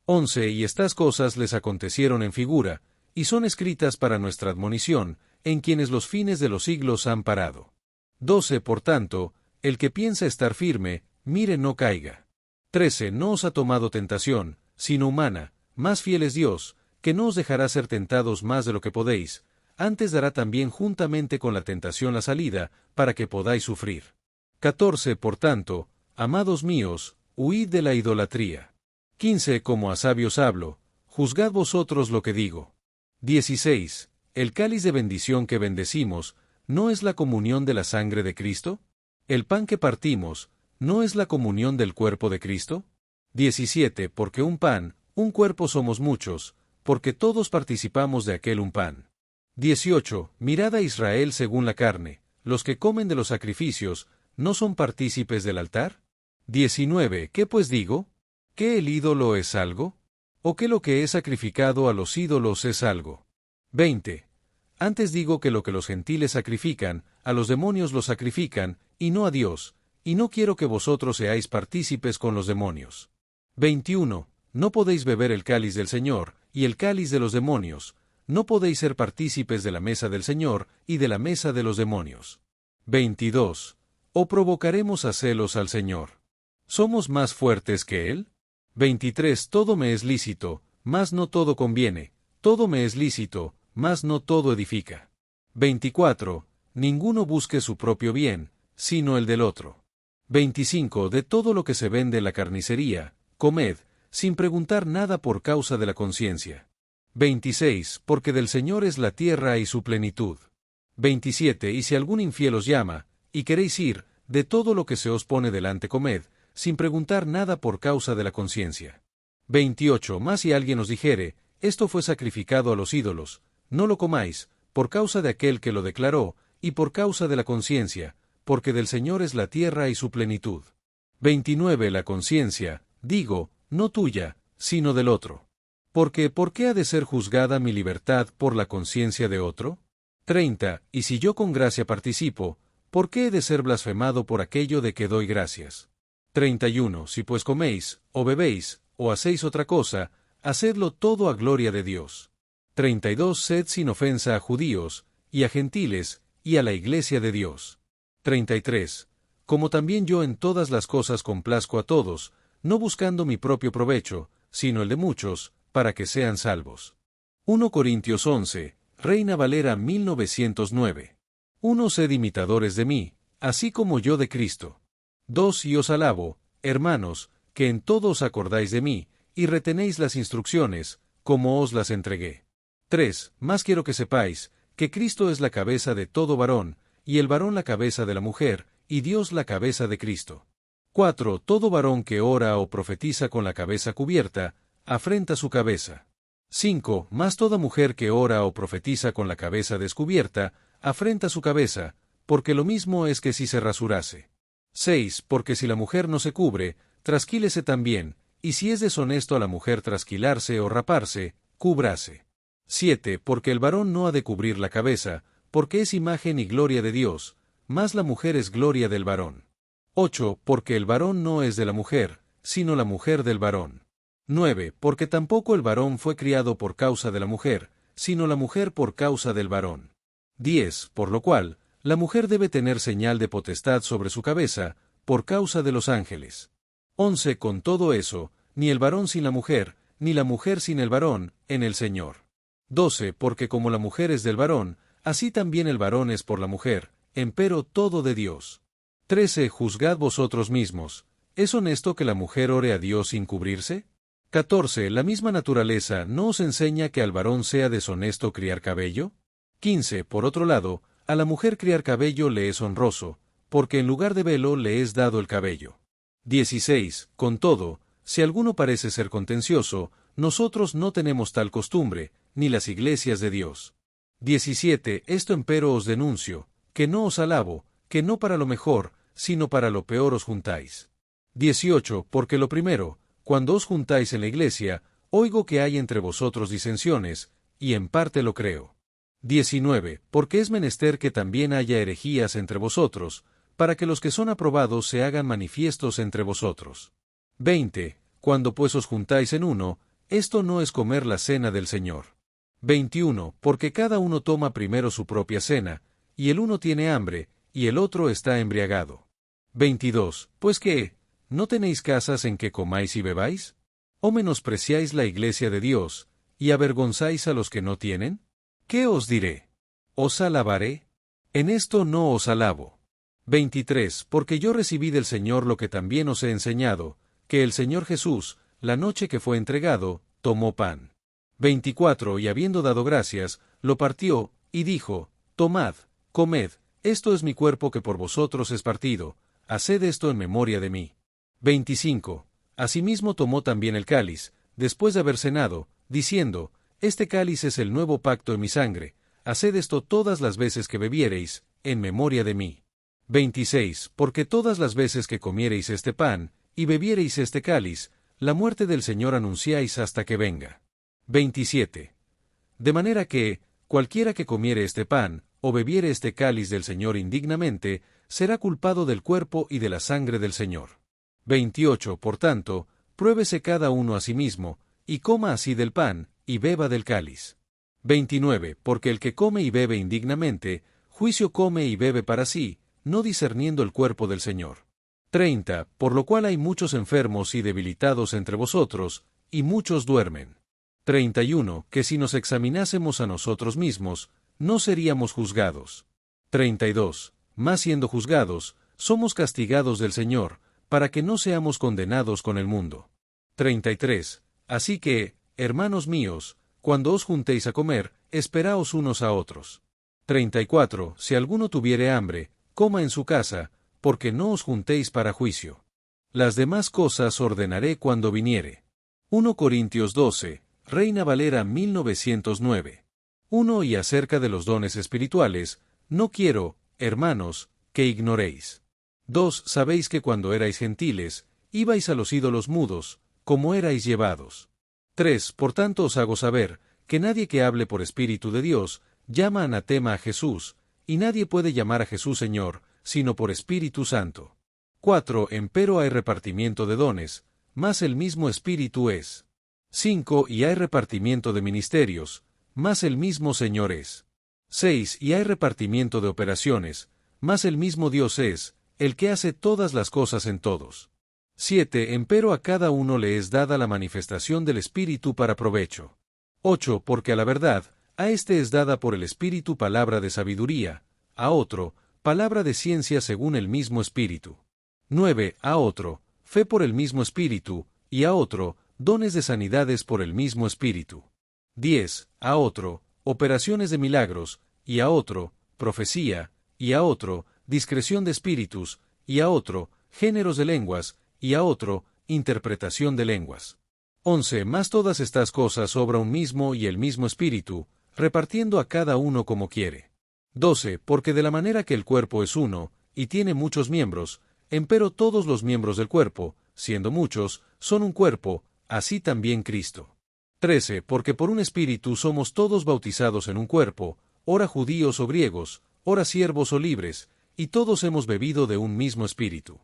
11. Y estas cosas les acontecieron en figura, y son escritas para nuestra admonición, en quienes los fines de los siglos han parado. 12. Por tanto, el que piensa estar firme, mire no caiga. 13. No os ha tomado tentación, sino humana, más fiel es Dios, que no os dejará ser tentados más de lo que podéis, antes dará también juntamente con la tentación la salida, para que podáis sufrir. 14. Por tanto, amados míos, huid de la idolatría. 15. Como a sabios hablo, juzgad vosotros lo que digo. 16. El cáliz de bendición que bendecimos, ¿no es la comunión de la sangre de Cristo? El pan que partimos, ¿no es la comunión del cuerpo de Cristo? 17. Porque un pan, un cuerpo somos muchos, porque todos participamos de aquel un pan. 18. Mirad a Israel según la carne, los que comen de los sacrificios, ¿no son partícipes del altar? 19. ¿Qué pues digo? ¿Que el ídolo es algo? ¿O que lo que es sacrificado a los ídolos es algo? 20. Antes digo que lo que los gentiles sacrifican, a los demonios lo sacrifican, y no a Dios, y no quiero que vosotros seáis partícipes con los demonios. 21. No podéis beber el cáliz del Señor, y el cáliz de los demonios, no podéis ser partícipes de la mesa del Señor, y de la mesa de los demonios. 22. ¿O provocaremos a celos al Señor? ¿Somos más fuertes que Él? 23. Todo me es lícito, mas no todo conviene, todo me es lícito, mas no todo edifica. 24. Ninguno busque su propio bien, sino el del otro. 25. De todo lo que se vende en la carnicería, comed, sin preguntar nada por causa de la conciencia. 26. Porque del Señor es la tierra y su plenitud. 27. Y si algún infiel os llama, y queréis ir, de todo lo que se os pone delante comed, sin preguntar nada por causa de la conciencia. 28. Mas si alguien os dijere, esto fue sacrificado a los ídolos, no lo comáis, por causa de aquel que lo declaró, y por causa de la conciencia, porque del Señor es la tierra y su plenitud. 29. La conciencia, digo, no tuya, sino del otro. Porque, ¿por qué ha de ser juzgada mi libertad por la conciencia de otro? 30. Y si yo con gracia participo, ¿por qué he de ser blasfemado por aquello de que doy gracias? 31. Si pues coméis, o bebéis, o hacéis otra cosa, hacedlo todo a gloria de Dios. 32. Sed sin ofensa a judíos, y a gentiles, y a la iglesia de Dios. 33. Como también yo en todas las cosas complazco a todos, no buscando mi propio provecho, sino el de muchos, para que sean salvos. 1 Corintios 11, Reina Valera 1909. 1. Sed imitadores de mí, así como yo de Cristo. 2. Y os alabo, hermanos, que en todo os acordáis de mí, y retenéis las instrucciones, como os las entregué. 3. Más quiero que sepáis, que Cristo es la cabeza de todo varón, y el varón la cabeza de la mujer, y Dios la cabeza de Cristo. 4. Todo varón que ora o profetiza con la cabeza cubierta, afrenta su cabeza. 5. Mas toda mujer que ora o profetiza con la cabeza descubierta, afrenta su cabeza, porque lo mismo es que si se rasurase. 6. Porque si la mujer no se cubre, trasquílese también, y si es deshonesto a la mujer trasquilarse o raparse, cúbrase. 7. Porque el varón no ha de cubrir la cabeza, porque es imagen y gloria de Dios, mas la mujer es gloria del varón. 8. Porque el varón no es de la mujer, sino la mujer del varón. 9. Porque tampoco el varón fue criado por causa de la mujer, sino la mujer por causa del varón. 10. Por lo cual, la mujer debe tener señal de potestad sobre su cabeza, por causa de los ángeles. 11. Con todo eso, ni el varón sin la mujer, ni la mujer sin el varón, en el Señor. 12. Porque como la mujer es del varón, así también el varón es por la mujer, empero todo de Dios. 13. Juzgad vosotros mismos. ¿Es honesto que la mujer ore a Dios sin cubrirse? 14. La misma naturaleza ¿no os enseña que al varón sea deshonesto criar cabello? 15. Por otro lado, a la mujer criar cabello le es honroso, porque en lugar de velo le es dado el cabello. 16. Con todo, si alguno parece ser contencioso, nosotros no tenemos tal costumbre, ni las iglesias de Dios. 17. Esto empero os denuncio, que no os alabo, que no para lo mejor, sino para lo peor os juntáis. 18. Porque lo primero, cuando os juntáis en la iglesia, oigo que hay entre vosotros disensiones, y en parte lo creo. 19. Porque es menester que también haya herejías entre vosotros, para que los que son aprobados se hagan manifiestos entre vosotros. 20. Cuando pues os juntáis en uno, esto no es comer la cena del Señor. 21. Porque cada uno toma primero su propia cena, y el uno tiene hambre, y el otro está embriagado. 22. Pues ¿qué? ¿No tenéis casas en que comáis y bebáis? ¿O menospreciáis la iglesia de Dios, y avergonzáis a los que no tienen? ¿Qué os diré? ¿Os alabaré? En esto no os alabo. 23. Porque yo recibí del Señor lo que también os he enseñado, que el Señor Jesús, la noche que fue entregado, tomó pan. 24. Y habiendo dado gracias, lo partió, y dijo, Tomad, comed, esto es mi cuerpo que por vosotros es partido, haced esto en memoria de mí. 25. Asimismo tomó también el cáliz, después de haber cenado, diciendo, Este cáliz es el nuevo pacto en mi sangre, haced esto todas las veces que bebiereis, en memoria de mí. 26. Porque todas las veces que comiereis este pan, y bebiereis este cáliz, la muerte del Señor anunciáis hasta que venga. 27. De manera que, cualquiera que comiere este pan, o bebiere este cáliz del Señor indignamente, será culpado del cuerpo y de la sangre del Señor. 28. Por tanto, pruébese cada uno a sí mismo, y coma así del pan, y beba del cáliz. 29. Porque el que come y bebe indignamente, juicio come y bebe para sí, no discerniendo el cuerpo del Señor. 30. Por lo cual hay muchos enfermos y debilitados entre vosotros, y muchos duermen. 31. Que si nos examinásemos a nosotros mismos, no seríamos juzgados. 32. Mas siendo juzgados, somos castigados del Señor, para que no seamos condenados con el mundo. 33. Así que, hermanos míos, cuando os juntéis a comer, esperaos unos a otros. 34. Si alguno tuviere hambre, coma en su casa, porque no os juntéis para juicio. Las demás cosas ordenaré cuando viniere. 1 Corintios 12, Reina Valera 1909. 1. Y acerca de los dones espirituales, no quiero, hermanos, que ignoréis. 2. Sabéis que cuando erais gentiles, ibais a los ídolos mudos, como erais llevados. 3. Por tanto os hago saber, que nadie que hable por Espíritu de Dios, llama anatema a Jesús, y nadie puede llamar a Jesús Señor, sino por Espíritu Santo. 4. Empero hay repartimiento de dones, mas el mismo Espíritu es. 5. Y hay repartimiento de ministerios, mas el mismo Señor es. 6. Y hay repartimiento de operaciones, mas el mismo Dios es, el que hace todas las cosas en todos. 7. Empero a cada uno le es dada la manifestación del Espíritu para provecho. 8. Porque a la verdad, a éste es dada por el Espíritu palabra de sabiduría, a otro, palabra de ciencia según el mismo Espíritu. 9. A otro, fe por el mismo Espíritu, y a otro, dones de sanidades por el mismo Espíritu. 10. A otro, operaciones de milagros, y a otro, profecía, y a otro, discreción de espíritus, y a otro, géneros de lenguas, y a otro, interpretación de lenguas. 11. Mas todas estas cosas obra un mismo y el mismo Espíritu, repartiendo a cada uno como quiere. 12. Porque de la manera que el cuerpo es uno, y tiene muchos miembros, empero todos los miembros del cuerpo, siendo muchos, son un cuerpo, así también Cristo. 13. Porque por un Espíritu somos todos bautizados en un cuerpo, ora judíos o griegos, ora siervos o libres, y todos hemos bebido de un mismo Espíritu.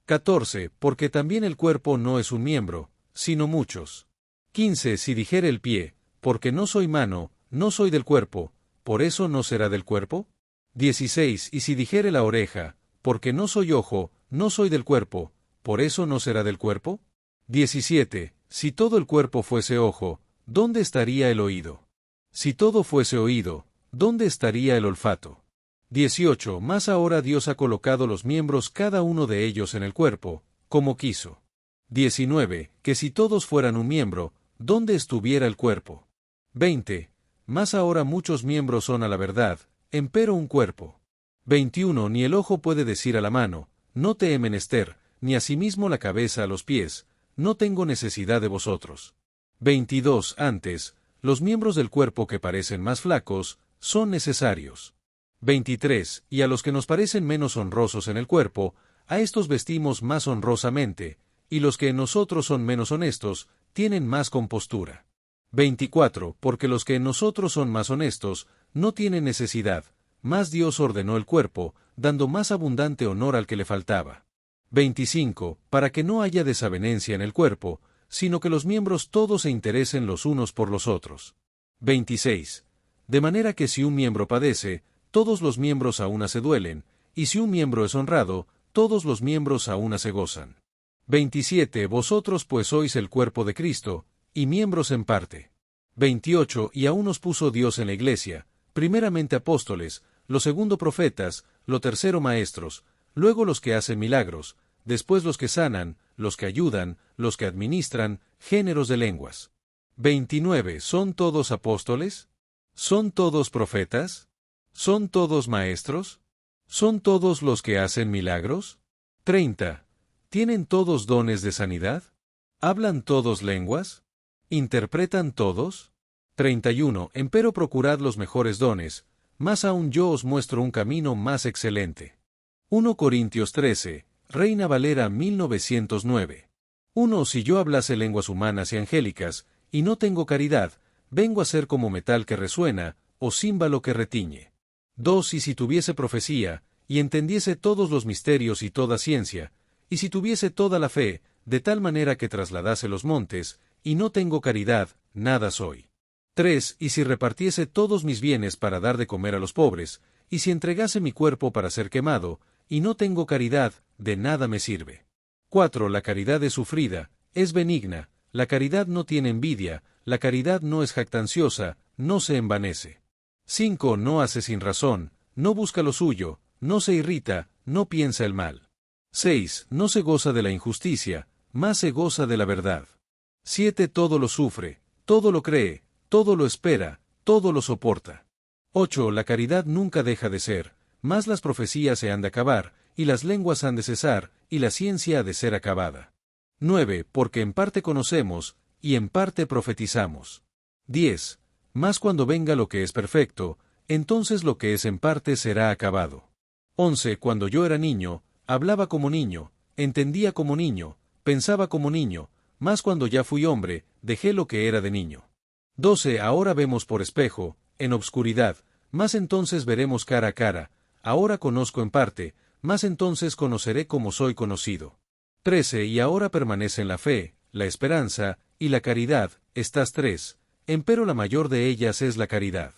14. Porque también el cuerpo no es un miembro, sino muchos. 15. Si dijere el pie, porque no soy mano, no soy del cuerpo, ¿por eso no será del cuerpo? 16. Y si dijere la oreja, porque no soy ojo, no soy del cuerpo, ¿por eso no será del cuerpo? 17. Si todo el cuerpo fuese ojo, ¿dónde estaría el oído? Si todo fuese oído, ¿dónde estaría el olfato? 18. Mas ahora Dios ha colocado los miembros cada uno de ellos en el cuerpo, como quiso. 19. Que si todos fueran un miembro, ¿dónde estuviera el cuerpo? 20. Mas ahora muchos miembros son a la verdad, empero un cuerpo. 21. Ni el ojo puede decir a la mano, no te he menester, ni asimismo la cabeza a los pies, no tengo necesidad de vosotros. 22. Antes, los miembros del cuerpo que parecen más flacos, son necesarios. 23. Y a los que nos parecen menos honrosos en el cuerpo, a estos vestimos más honrosamente, y los que en nosotros son menos honestos, tienen más compostura. 24. Porque los que en nosotros son más honestos, no tienen necesidad, mas Dios ordenó el cuerpo, dando más abundante honor al que le faltaba. 25. Para que no haya desavenencia en el cuerpo, sino que los miembros todos se interesen los unos por los otros. 26. De manera que si un miembro padece, todos los miembros a una se duelen, y si un miembro es honrado, todos los miembros a una se gozan. 27. Vosotros pues sois el cuerpo de Cristo, y miembros en parte. 28. Y aún os puso Dios en la iglesia, primeramente apóstoles, lo segundo profetas, lo tercero maestros, luego los que hacen milagros, después los que sanan, los que ayudan, los que administran, géneros de lenguas. 29. ¿Son todos apóstoles? ¿Son todos profetas? ¿Son todos maestros? ¿Son todos los que hacen milagros? 30. ¿Tienen todos dones de sanidad? ¿Hablan todos lenguas? ¿Interpretan todos? 31. Empero procurad los mejores dones, más aún yo os muestro un camino más excelente. 1 Corintios 13, Reina Valera 1909. 1. Si yo hablase lenguas humanas y angélicas, y no tengo caridad, vengo a ser como metal que resuena, o címbalo que retiñe. 2. Y si tuviese profecía, y entendiese todos los misterios y toda ciencia, y si tuviese toda la fe, de tal manera que trasladase los montes, y no tengo caridad, nada soy. 3. Y si repartiese todos mis bienes para dar de comer a los pobres, y si entregase mi cuerpo para ser quemado, y no tengo caridad, de nada me sirve. 4. La caridad es sufrida, es benigna, la caridad no tiene envidia, la caridad no es jactanciosa, no se envanece. 5. No hace sin razón, no busca lo suyo, no se irrita, no piensa el mal. 6. No se goza de la injusticia, más se goza de la verdad. 7. Todo lo sufre, todo lo cree, todo lo espera, todo lo soporta. 8. La caridad nunca deja de ser, mas las profecías se han de acabar, y las lenguas han de cesar, y la ciencia ha de ser acabada. 9. Porque en parte conocemos, y en parte profetizamos. 10. Mas cuando venga lo que es perfecto, entonces lo que es en parte será acabado. 11. Cuando yo era niño, hablaba como niño, entendía como niño, pensaba como niño, mas cuando ya fui hombre, dejé lo que era de niño. 12. Ahora vemos por espejo, en obscuridad, mas entonces veremos cara a cara, ahora conozco en parte, mas entonces conoceré como soy conocido. 13. Y ahora permanecen la fe, la esperanza, y la caridad, estas tres, empero la mayor de ellas es la caridad.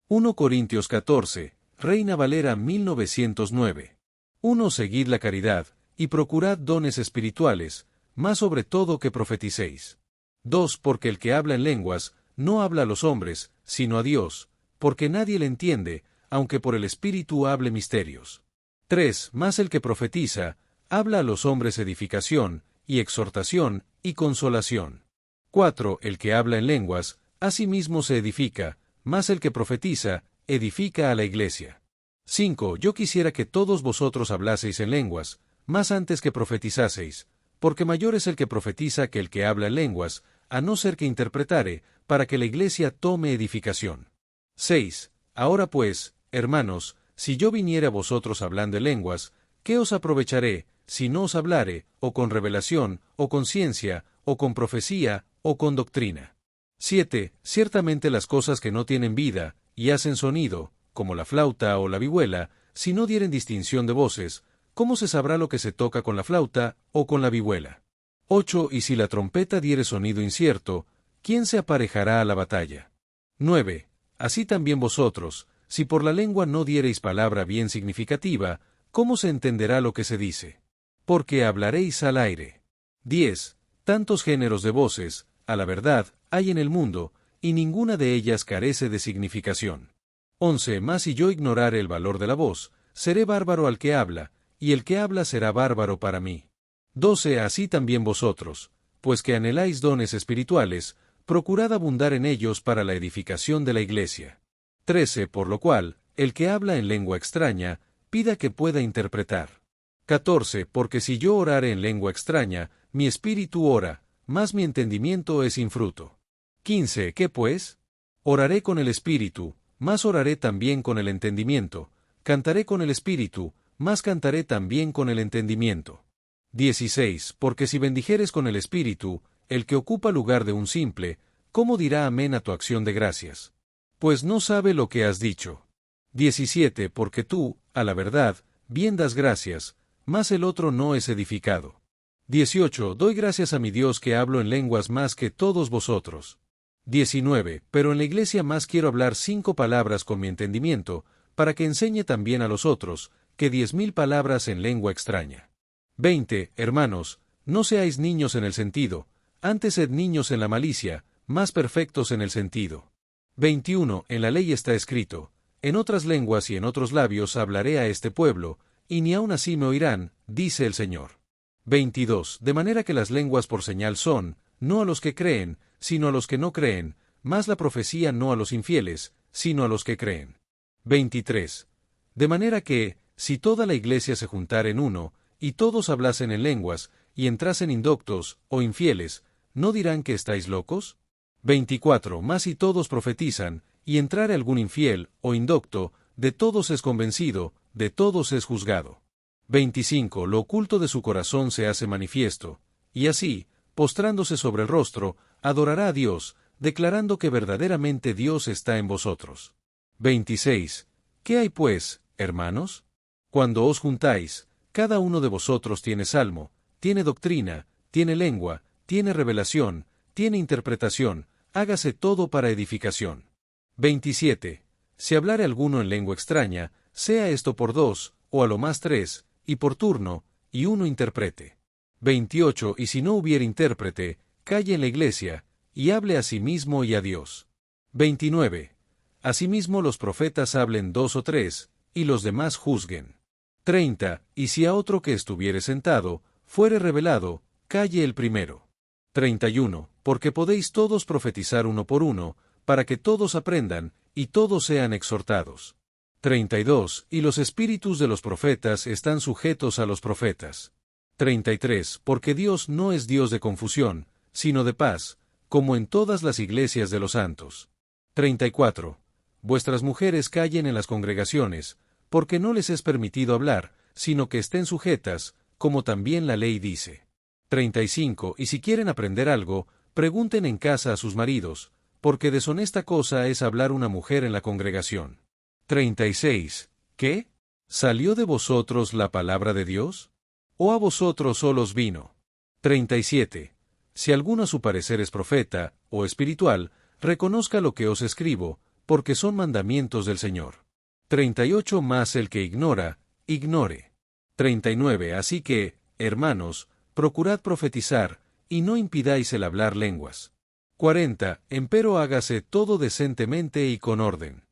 1 Corintios 14, Reina Valera 1909. 1. Seguid la caridad, y procurad dones espirituales, más sobre todo que profeticéis. 2. Porque el que habla en lenguas, no habla a los hombres, sino a Dios, porque nadie le entiende, aunque por el Espíritu hable misterios. 3. Mas el que profetiza, habla a los hombres edificación, y exhortación, y consolación. 4. El que habla en lenguas, asimismo se edifica, mas el que profetiza, edifica a la iglesia. 5. Yo quisiera que todos vosotros hablaseis en lenguas, más antes que profetizaseis, porque mayor es el que profetiza que el que habla en lenguas, a no ser que interpretare, para que la iglesia tome edificación. 6. Ahora pues, hermanos, si yo viniere a vosotros hablando en lenguas, ¿qué os aprovecharé, si no os hablare, o con revelación, o con ciencia, o con profecía, o con doctrina? 7. Ciertamente las cosas que no tienen vida, y hacen sonido, como la flauta o la vihuela, si no dieren distinción de voces, ¿cómo se sabrá lo que se toca con la flauta, o con la vihuela? 8. Y si la trompeta diere sonido incierto, ¿quién se aparejará a la batalla? 9. Así también vosotros, si por la lengua no diereis palabra bien significativa, ¿cómo se entenderá lo que se dice? Porque hablaréis al aire. 10. Tantos géneros de voces, a la verdad, hay en el mundo, y ninguna de ellas carece de significación. 11. Mas si yo ignorare el valor de la voz, seré bárbaro al que habla, y el que habla será bárbaro para mí. 12. Así también vosotros, pues que anheláis dones espirituales, procurad abundar en ellos para la edificación de la iglesia. 13. Por lo cual, el que habla en lengua extraña, pida que pueda interpretar. 14. Porque si yo orare en lengua extraña, mi espíritu ora, mas mi entendimiento es sin fruto. 15. ¿Qué pues? Oraré con el espíritu, mas oraré también con el entendimiento. Cantaré con el espíritu, mas cantaré también con el entendimiento. 16. Porque si bendijeres con el espíritu, el que ocupa lugar de un simple, ¿cómo dirá amén a tu acción de gracias? Pues no sabe lo que has dicho. 17. Porque tú, a la verdad, bien das gracias, mas el otro no es edificado. 18. Doy gracias a mi Dios que hablo en lenguas más que todos vosotros. 19. Pero en la iglesia más quiero hablar 5 palabras con mi entendimiento, para que enseñe también a los otros, que 10.000 palabras en lengua extraña. 20. Hermanos, no seáis niños en el sentido, antes sed niños en la malicia, más perfectos en el sentido. 21. En la ley está escrito, en otras lenguas y en otros labios hablaré a este pueblo, y ni aun así me oirán, dice el Señor. 22. De manera que las lenguas por señal son, no a los que creen, sino a los que no creen, mas la profecía no a los infieles, sino a los que creen. 23. De manera que, si toda la iglesia se juntare en uno, y todos hablasen en lenguas, y entrasen indoctos, o infieles, ¿no dirán que estáis locos? 24. Mas si todos profetizan, y entrare algún infiel, o indocto, de todos es convencido, de todos es juzgado. 25. Lo oculto de su corazón se hace manifiesto, y así, postrándose sobre el rostro, adorará a Dios, declarando que verdaderamente Dios está en vosotros. 26. ¿Qué hay pues, hermanos? Cuando os juntáis, cada uno de vosotros tiene salmo, tiene doctrina, tiene lengua, tiene revelación, tiene interpretación, hágase todo para edificación. 27. Si hablare alguno en lengua extraña, sea esto por dos, o a lo más tres, y por turno, y uno interprete. 28. Y si no hubiere intérprete, calle en la iglesia, y hable a sí mismo y a Dios. 29. Asimismo los profetas hablen dos o tres, y los demás juzguen. 30. Y si a otro que estuviere sentado, fuere revelado, calle el primero. 31. Porque podéis todos profetizar uno por uno, para que todos aprendan, y todos sean exhortados. 32. Y los espíritus de los profetas están sujetos a los profetas. 33. Porque Dios no es Dios de confusión, sino de paz, como en todas las iglesias de los santos. 34. Vuestras mujeres callen en las congregaciones, porque no les es permitido hablar, sino que estén sujetas, como también la ley dice. 35. Y si quieren aprender algo, pregunten en casa a sus maridos, porque deshonesta cosa es hablar una mujer en la congregación. 36. ¿Qué? ¿Salió de vosotros la palabra de Dios? ¿O a vosotros solos vino? 37. Si alguno a su parecer es profeta, o espiritual, reconozca lo que os escribo, porque son mandamientos del Señor. 38. Mas el que ignora, ignore. 39. Así que, hermanos, procurad profetizar, y no impidáis el hablar lenguas. 40. Empero hágase todo decentemente y con orden.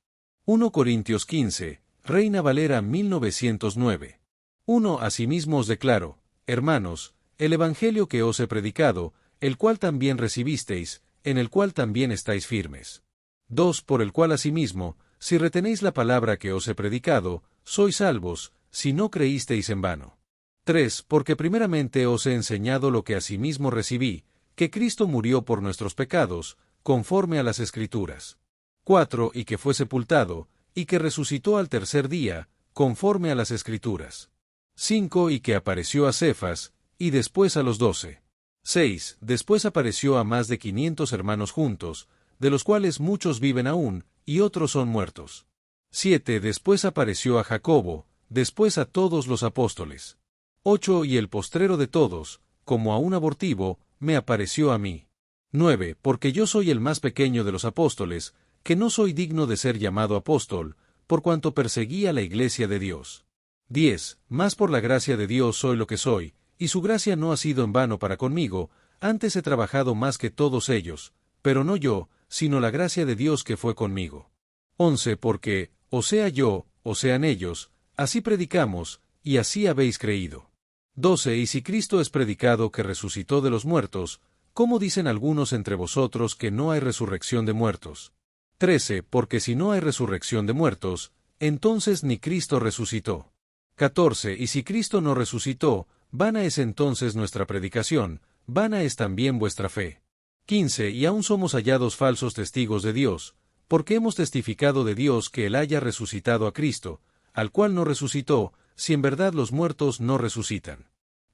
1 Corintios 15, Reina Valera 1909. 1. Asimismo os declaro, hermanos, el evangelio que os he predicado, el cual también recibisteis, en el cual también estáis firmes. 2. Por el cual asimismo, si retenéis la palabra que os he predicado, sois salvos, si no creísteis en vano. 3. Porque primeramente os he enseñado lo que asimismo recibí, que Cristo murió por nuestros pecados, conforme a las Escrituras. 4. Y que fue sepultado, y que resucitó al tercer día, conforme a las Escrituras. 5. Y que apareció a Cefas, y después a los 12. 6. Después apareció a más de 500 hermanos juntos, de los cuales muchos viven aún, y otros son muertos. 7. Después apareció a Jacobo, después a todos los apóstoles. 8. Y el postrero de todos, como a un abortivo, me apareció a mí. 9. Porque yo soy el más pequeño de los apóstoles, que no soy digno de ser llamado apóstol, por cuanto perseguía la iglesia de Dios. 10. Mas por la gracia de Dios soy lo que soy, y su gracia no ha sido en vano para conmigo, antes he trabajado más que todos ellos, pero no yo, sino la gracia de Dios que fue conmigo. 11. Porque, o sea yo, o sean ellos, así predicamos, y así habéis creído. 12. Y si Cristo es predicado que resucitó de los muertos, ¿cómo dicen algunos entre vosotros que no hay resurrección de muertos? 13. Porque si no hay resurrección de muertos, entonces ni Cristo resucitó. 14. Y si Cristo no resucitó, vana es entonces nuestra predicación, vana es también vuestra fe. 15. Y aún somos hallados falsos testigos de Dios, porque hemos testificado de Dios que Él haya resucitado a Cristo, al cual no resucitó, si en verdad los muertos no resucitan.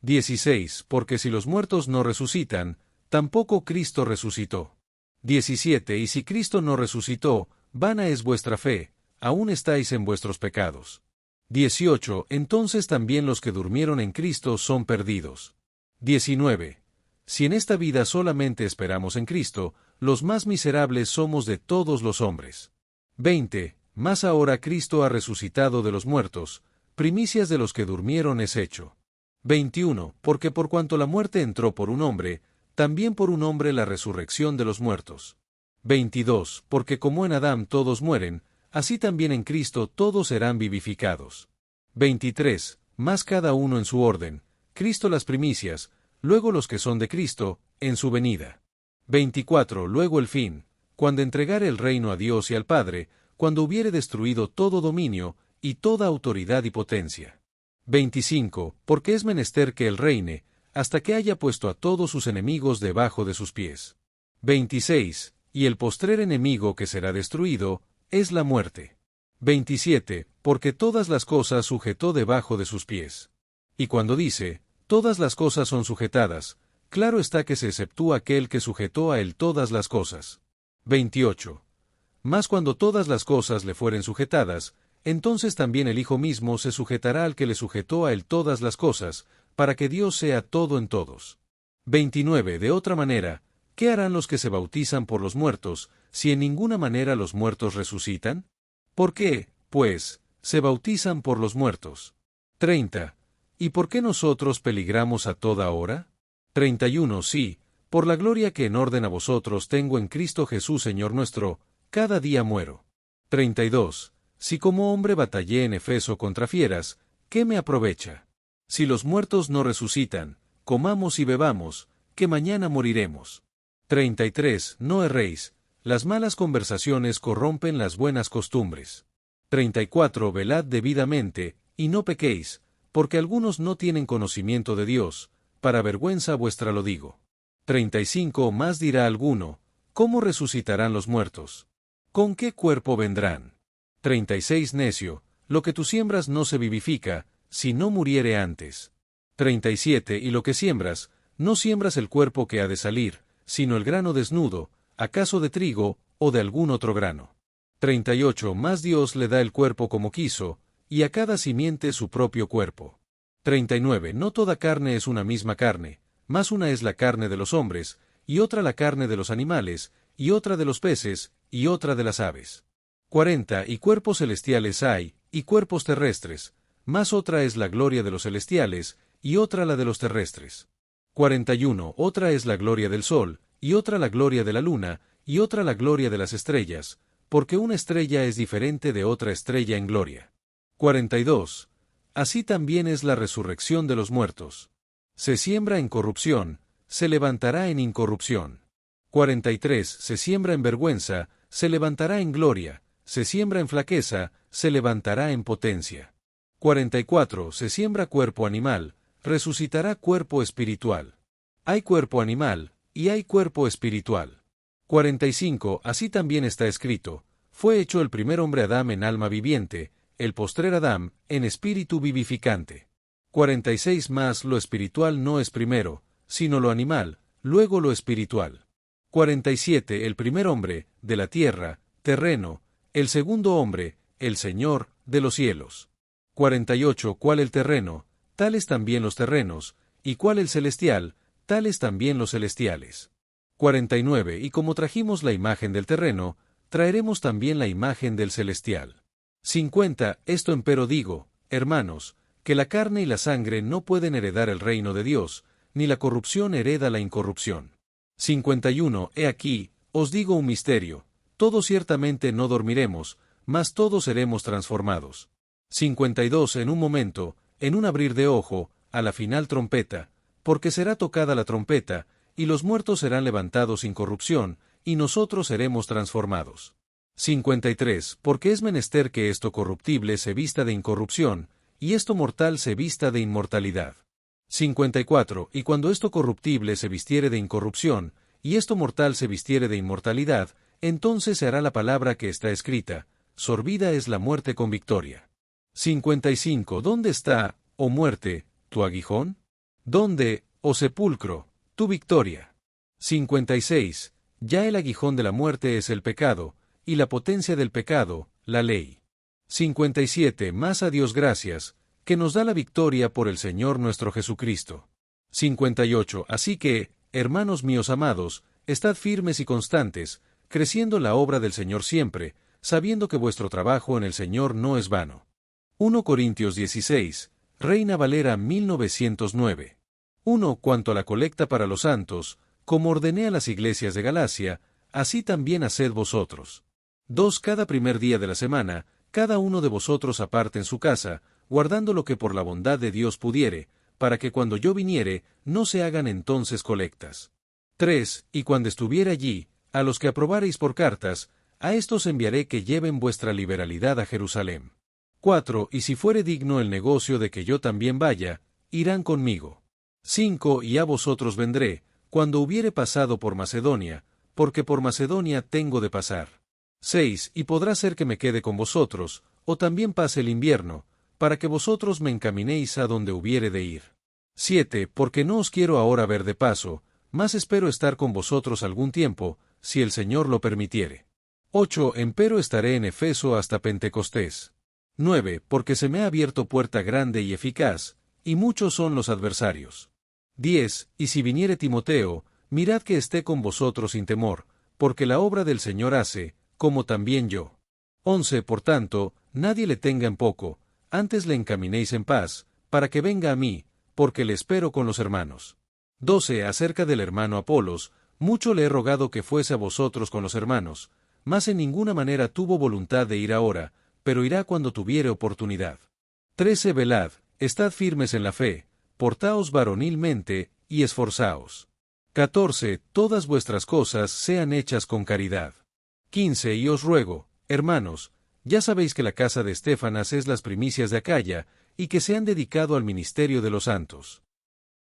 16. Porque si los muertos no resucitan, tampoco Cristo resucitó. 17. Y si Cristo no resucitó, vana es vuestra fe, aún estáis en vuestros pecados. 18. Entonces también los que durmieron en Cristo son perdidos. 19. Si en esta vida solamente esperamos en Cristo, los más miserables somos de todos los hombres. 20. Mas ahora Cristo ha resucitado de los muertos, primicias de los que durmieron es hecho. 21. Porque por cuanto la muerte entró por un hombre, también por un hombre la resurrección de los muertos. 22. Porque como en Adán todos mueren, así también en Cristo todos serán vivificados. 23. Mas cada uno en su orden, Cristo las primicias, luego los que son de Cristo, en su venida. 24. Luego el fin, cuando entregare el reino a Dios y al Padre, cuando hubiere destruido todo dominio, y toda autoridad y potencia. 25. Porque es menester que Él reine, hasta que haya puesto a todos sus enemigos debajo de sus pies. 26. y el postrer enemigo que será destruido, es la muerte. 27. Porque todas las cosas sujetó debajo de sus pies. Y cuando dice, todas las cosas son sujetadas, claro está que se exceptúa aquel que sujetó a él todas las cosas. 28. Mas cuando todas las cosas le fueren sujetadas, entonces también el Hijo mismo se sujetará al que le sujetó a él todas las cosas, para que Dios sea todo en todos. 29. De otra manera, ¿qué harán los que se bautizan por los muertos, si en ninguna manera los muertos resucitan? ¿Por qué, pues, se bautizan por los muertos? 30. ¿Y por qué nosotros peligramos a toda hora? 31. Sí, por la gloria que en orden a vosotros tengo en Cristo Jesús Señor nuestro, cada día muero. 32. Si como hombre batallé en Efeso contra fieras, ¿qué me aprovecha? Si los muertos no resucitan, comamos y bebamos, que mañana moriremos. 33. No erréis, las malas conversaciones corrompen las buenas costumbres. 34. Velad debidamente, y no pequéis, porque algunos no tienen conocimiento de Dios, para vergüenza vuestra lo digo. 35. Más dirá alguno, ¿cómo resucitarán los muertos? ¿Con qué cuerpo vendrán? 36. Necio, lo que tú siembras no se vivifica, si no muriere antes. 37. Y lo que siembras, no siembras el cuerpo que ha de salir, sino el grano desnudo, acaso de trigo, o de algún otro grano. 38. Más Dios le da el cuerpo como quiso, y a cada simiente su propio cuerpo. 39. No toda carne es una misma carne, mas una es la carne de los hombres, y otra la carne de los animales, y otra de los peces, y otra de las aves. 40. Y cuerpos celestiales hay, y cuerpos terrestres, mas otra es la gloria de los celestiales, y otra la de los terrestres. 41. Otra es la gloria del sol, y otra la gloria de la luna, y otra la gloria de las estrellas, porque una estrella es diferente de otra estrella en gloria. 42. Así también es la resurrección de los muertos. Se siembra en corrupción, se levantará en incorrupción. 43. Se siembra en vergüenza, se levantará en gloria, se siembra en flaqueza, se levantará en potencia. 44. Se siembra cuerpo animal, resucitará cuerpo espiritual. Hay cuerpo animal, y hay cuerpo espiritual. 45. Así también está escrito, fue hecho el primer hombre Adán en alma viviente, el postrer Adán, en espíritu vivificante. 46. Mas lo espiritual no es primero, sino lo animal, luego lo espiritual. 47. El primer hombre, de la tierra, terreno, el segundo hombre, el Señor, de los cielos. 48. ¿Cuál el terreno? Tales también los terrenos, y cuál el celestial, tales también los celestiales. 49. Y como trajimos la imagen del terreno, traeremos también la imagen del celestial. 50. Esto empero digo, hermanos, que la carne y la sangre no pueden heredar el reino de Dios, ni la corrupción hereda la incorrupción. 51. He aquí, os digo un misterio, todos ciertamente no dormiremos, mas todos seremos transformados. 52. En un momento, en un abrir de ojo, a la final trompeta, porque será tocada la trompeta, y los muertos serán levantados sin corrupción, y nosotros seremos transformados. 53. Porque es menester que esto corruptible se vista de incorrupción, y esto mortal se vista de inmortalidad. 54. Y cuando esto corruptible se vistiere de incorrupción, y esto mortal se vistiere de inmortalidad, entonces se hará la palabra que está escrita, sorbida es la muerte con victoria. 55. ¿Dónde está, oh muerte, tu aguijón? ¿Dónde, oh sepulcro, tu victoria? 56. Ya el aguijón de la muerte es el pecado, y la potencia del pecado, la ley. 57. Más a Dios gracias, que nos da la victoria por el Señor nuestro Jesucristo. 58. Así que, hermanos míos amados, estad firmes y constantes, creciendo la obra del Señor siempre, sabiendo que vuestro trabajo en el Señor no es vano. 1 Corintios 16, Reina Valera 1909. 1. Cuanto a la colecta para los santos, como ordené a las iglesias de Galacia, así también haced vosotros. 2. Cada primer día de la semana, cada uno de vosotros aparte en su casa, guardando lo que por la bondad de Dios pudiere, para que cuando yo viniere, no se hagan entonces colectas. 3. Y cuando estuviere allí, a los que aprobareis por cartas, a estos enviaré que lleven vuestra liberalidad a Jerusalén. 4. Y si fuere digno el negocio de que yo también vaya, irán conmigo. 5. Y a vosotros vendré, cuando hubiere pasado por Macedonia, porque por Macedonia tengo de pasar. 6. Y podrá ser que me quede con vosotros, o también pase el invierno, para que vosotros me encaminéis a donde hubiere de ir. 7. Porque no os quiero ahora ver de paso, mas espero estar con vosotros algún tiempo, si el Señor lo permitiere. 8. Empero estaré en Efeso hasta Pentecostés. 9. Porque se me ha abierto puerta grande y eficaz, y muchos son los adversarios. 10. Y si viniere Timoteo, mirad que esté con vosotros sin temor, porque la obra del Señor hace, como también yo. 11. Por tanto, nadie le tenga en poco, antes le encaminéis en paz, para que venga a mí, porque le espero con los hermanos. 12. Acerca del hermano Apolos, mucho le he rogado que fuese a vosotros con los hermanos, mas en ninguna manera tuvo voluntad de ir ahora, pero irá cuando tuviere oportunidad. 13. Velad, estad firmes en la fe, portaos varonilmente, y esforzaos. 14. Todas vuestras cosas sean hechas con caridad. 15. Y os ruego, hermanos, ya sabéis que la casa de Estéfanas es las primicias de Acaya, y que se han dedicado al ministerio de los santos.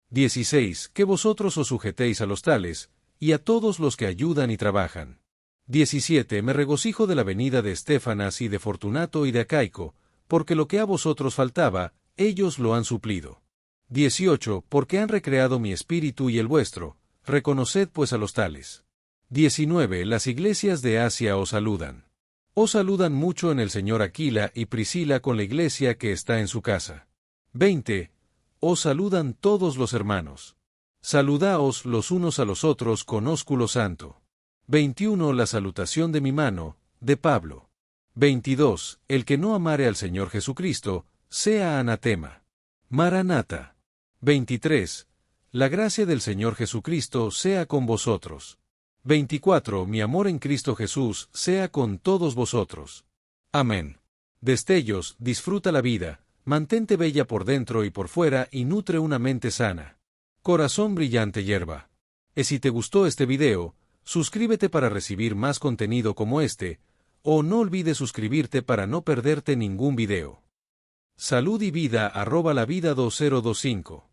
16. Que vosotros os sujetéis a los tales, y a todos los que ayudan y trabajan. 17. Me regocijo de la venida de Estéfanas y de Fortunato y de Acaico, porque lo que a vosotros faltaba, ellos lo han suplido. 18. Porque han recreado mi espíritu y el vuestro, reconoced pues a los tales. 19. Las iglesias de Asia os saludan. Os saludan mucho en el Señor Aquila y Priscila con la iglesia que está en su casa. 20. Os saludan todos los hermanos. Saludaos los unos a los otros con ósculo santo. 21. La salutación de mi mano, de Pablo. 22. El que no amare al Señor Jesucristo, sea anatema. Maranata. 23. La gracia del Señor Jesucristo sea con vosotros. 24. Mi amor en Cristo Jesús sea con todos vosotros. Amén. Destellos, disfruta la vida, mantente bella por dentro y por fuera y nutre una mente sana. Corazón brillante hierba. Si te gustó este video, suscríbete para recibir más contenido como este, o no olvides suscribirte para no perderte ningún video. Salud y vida @lavida2025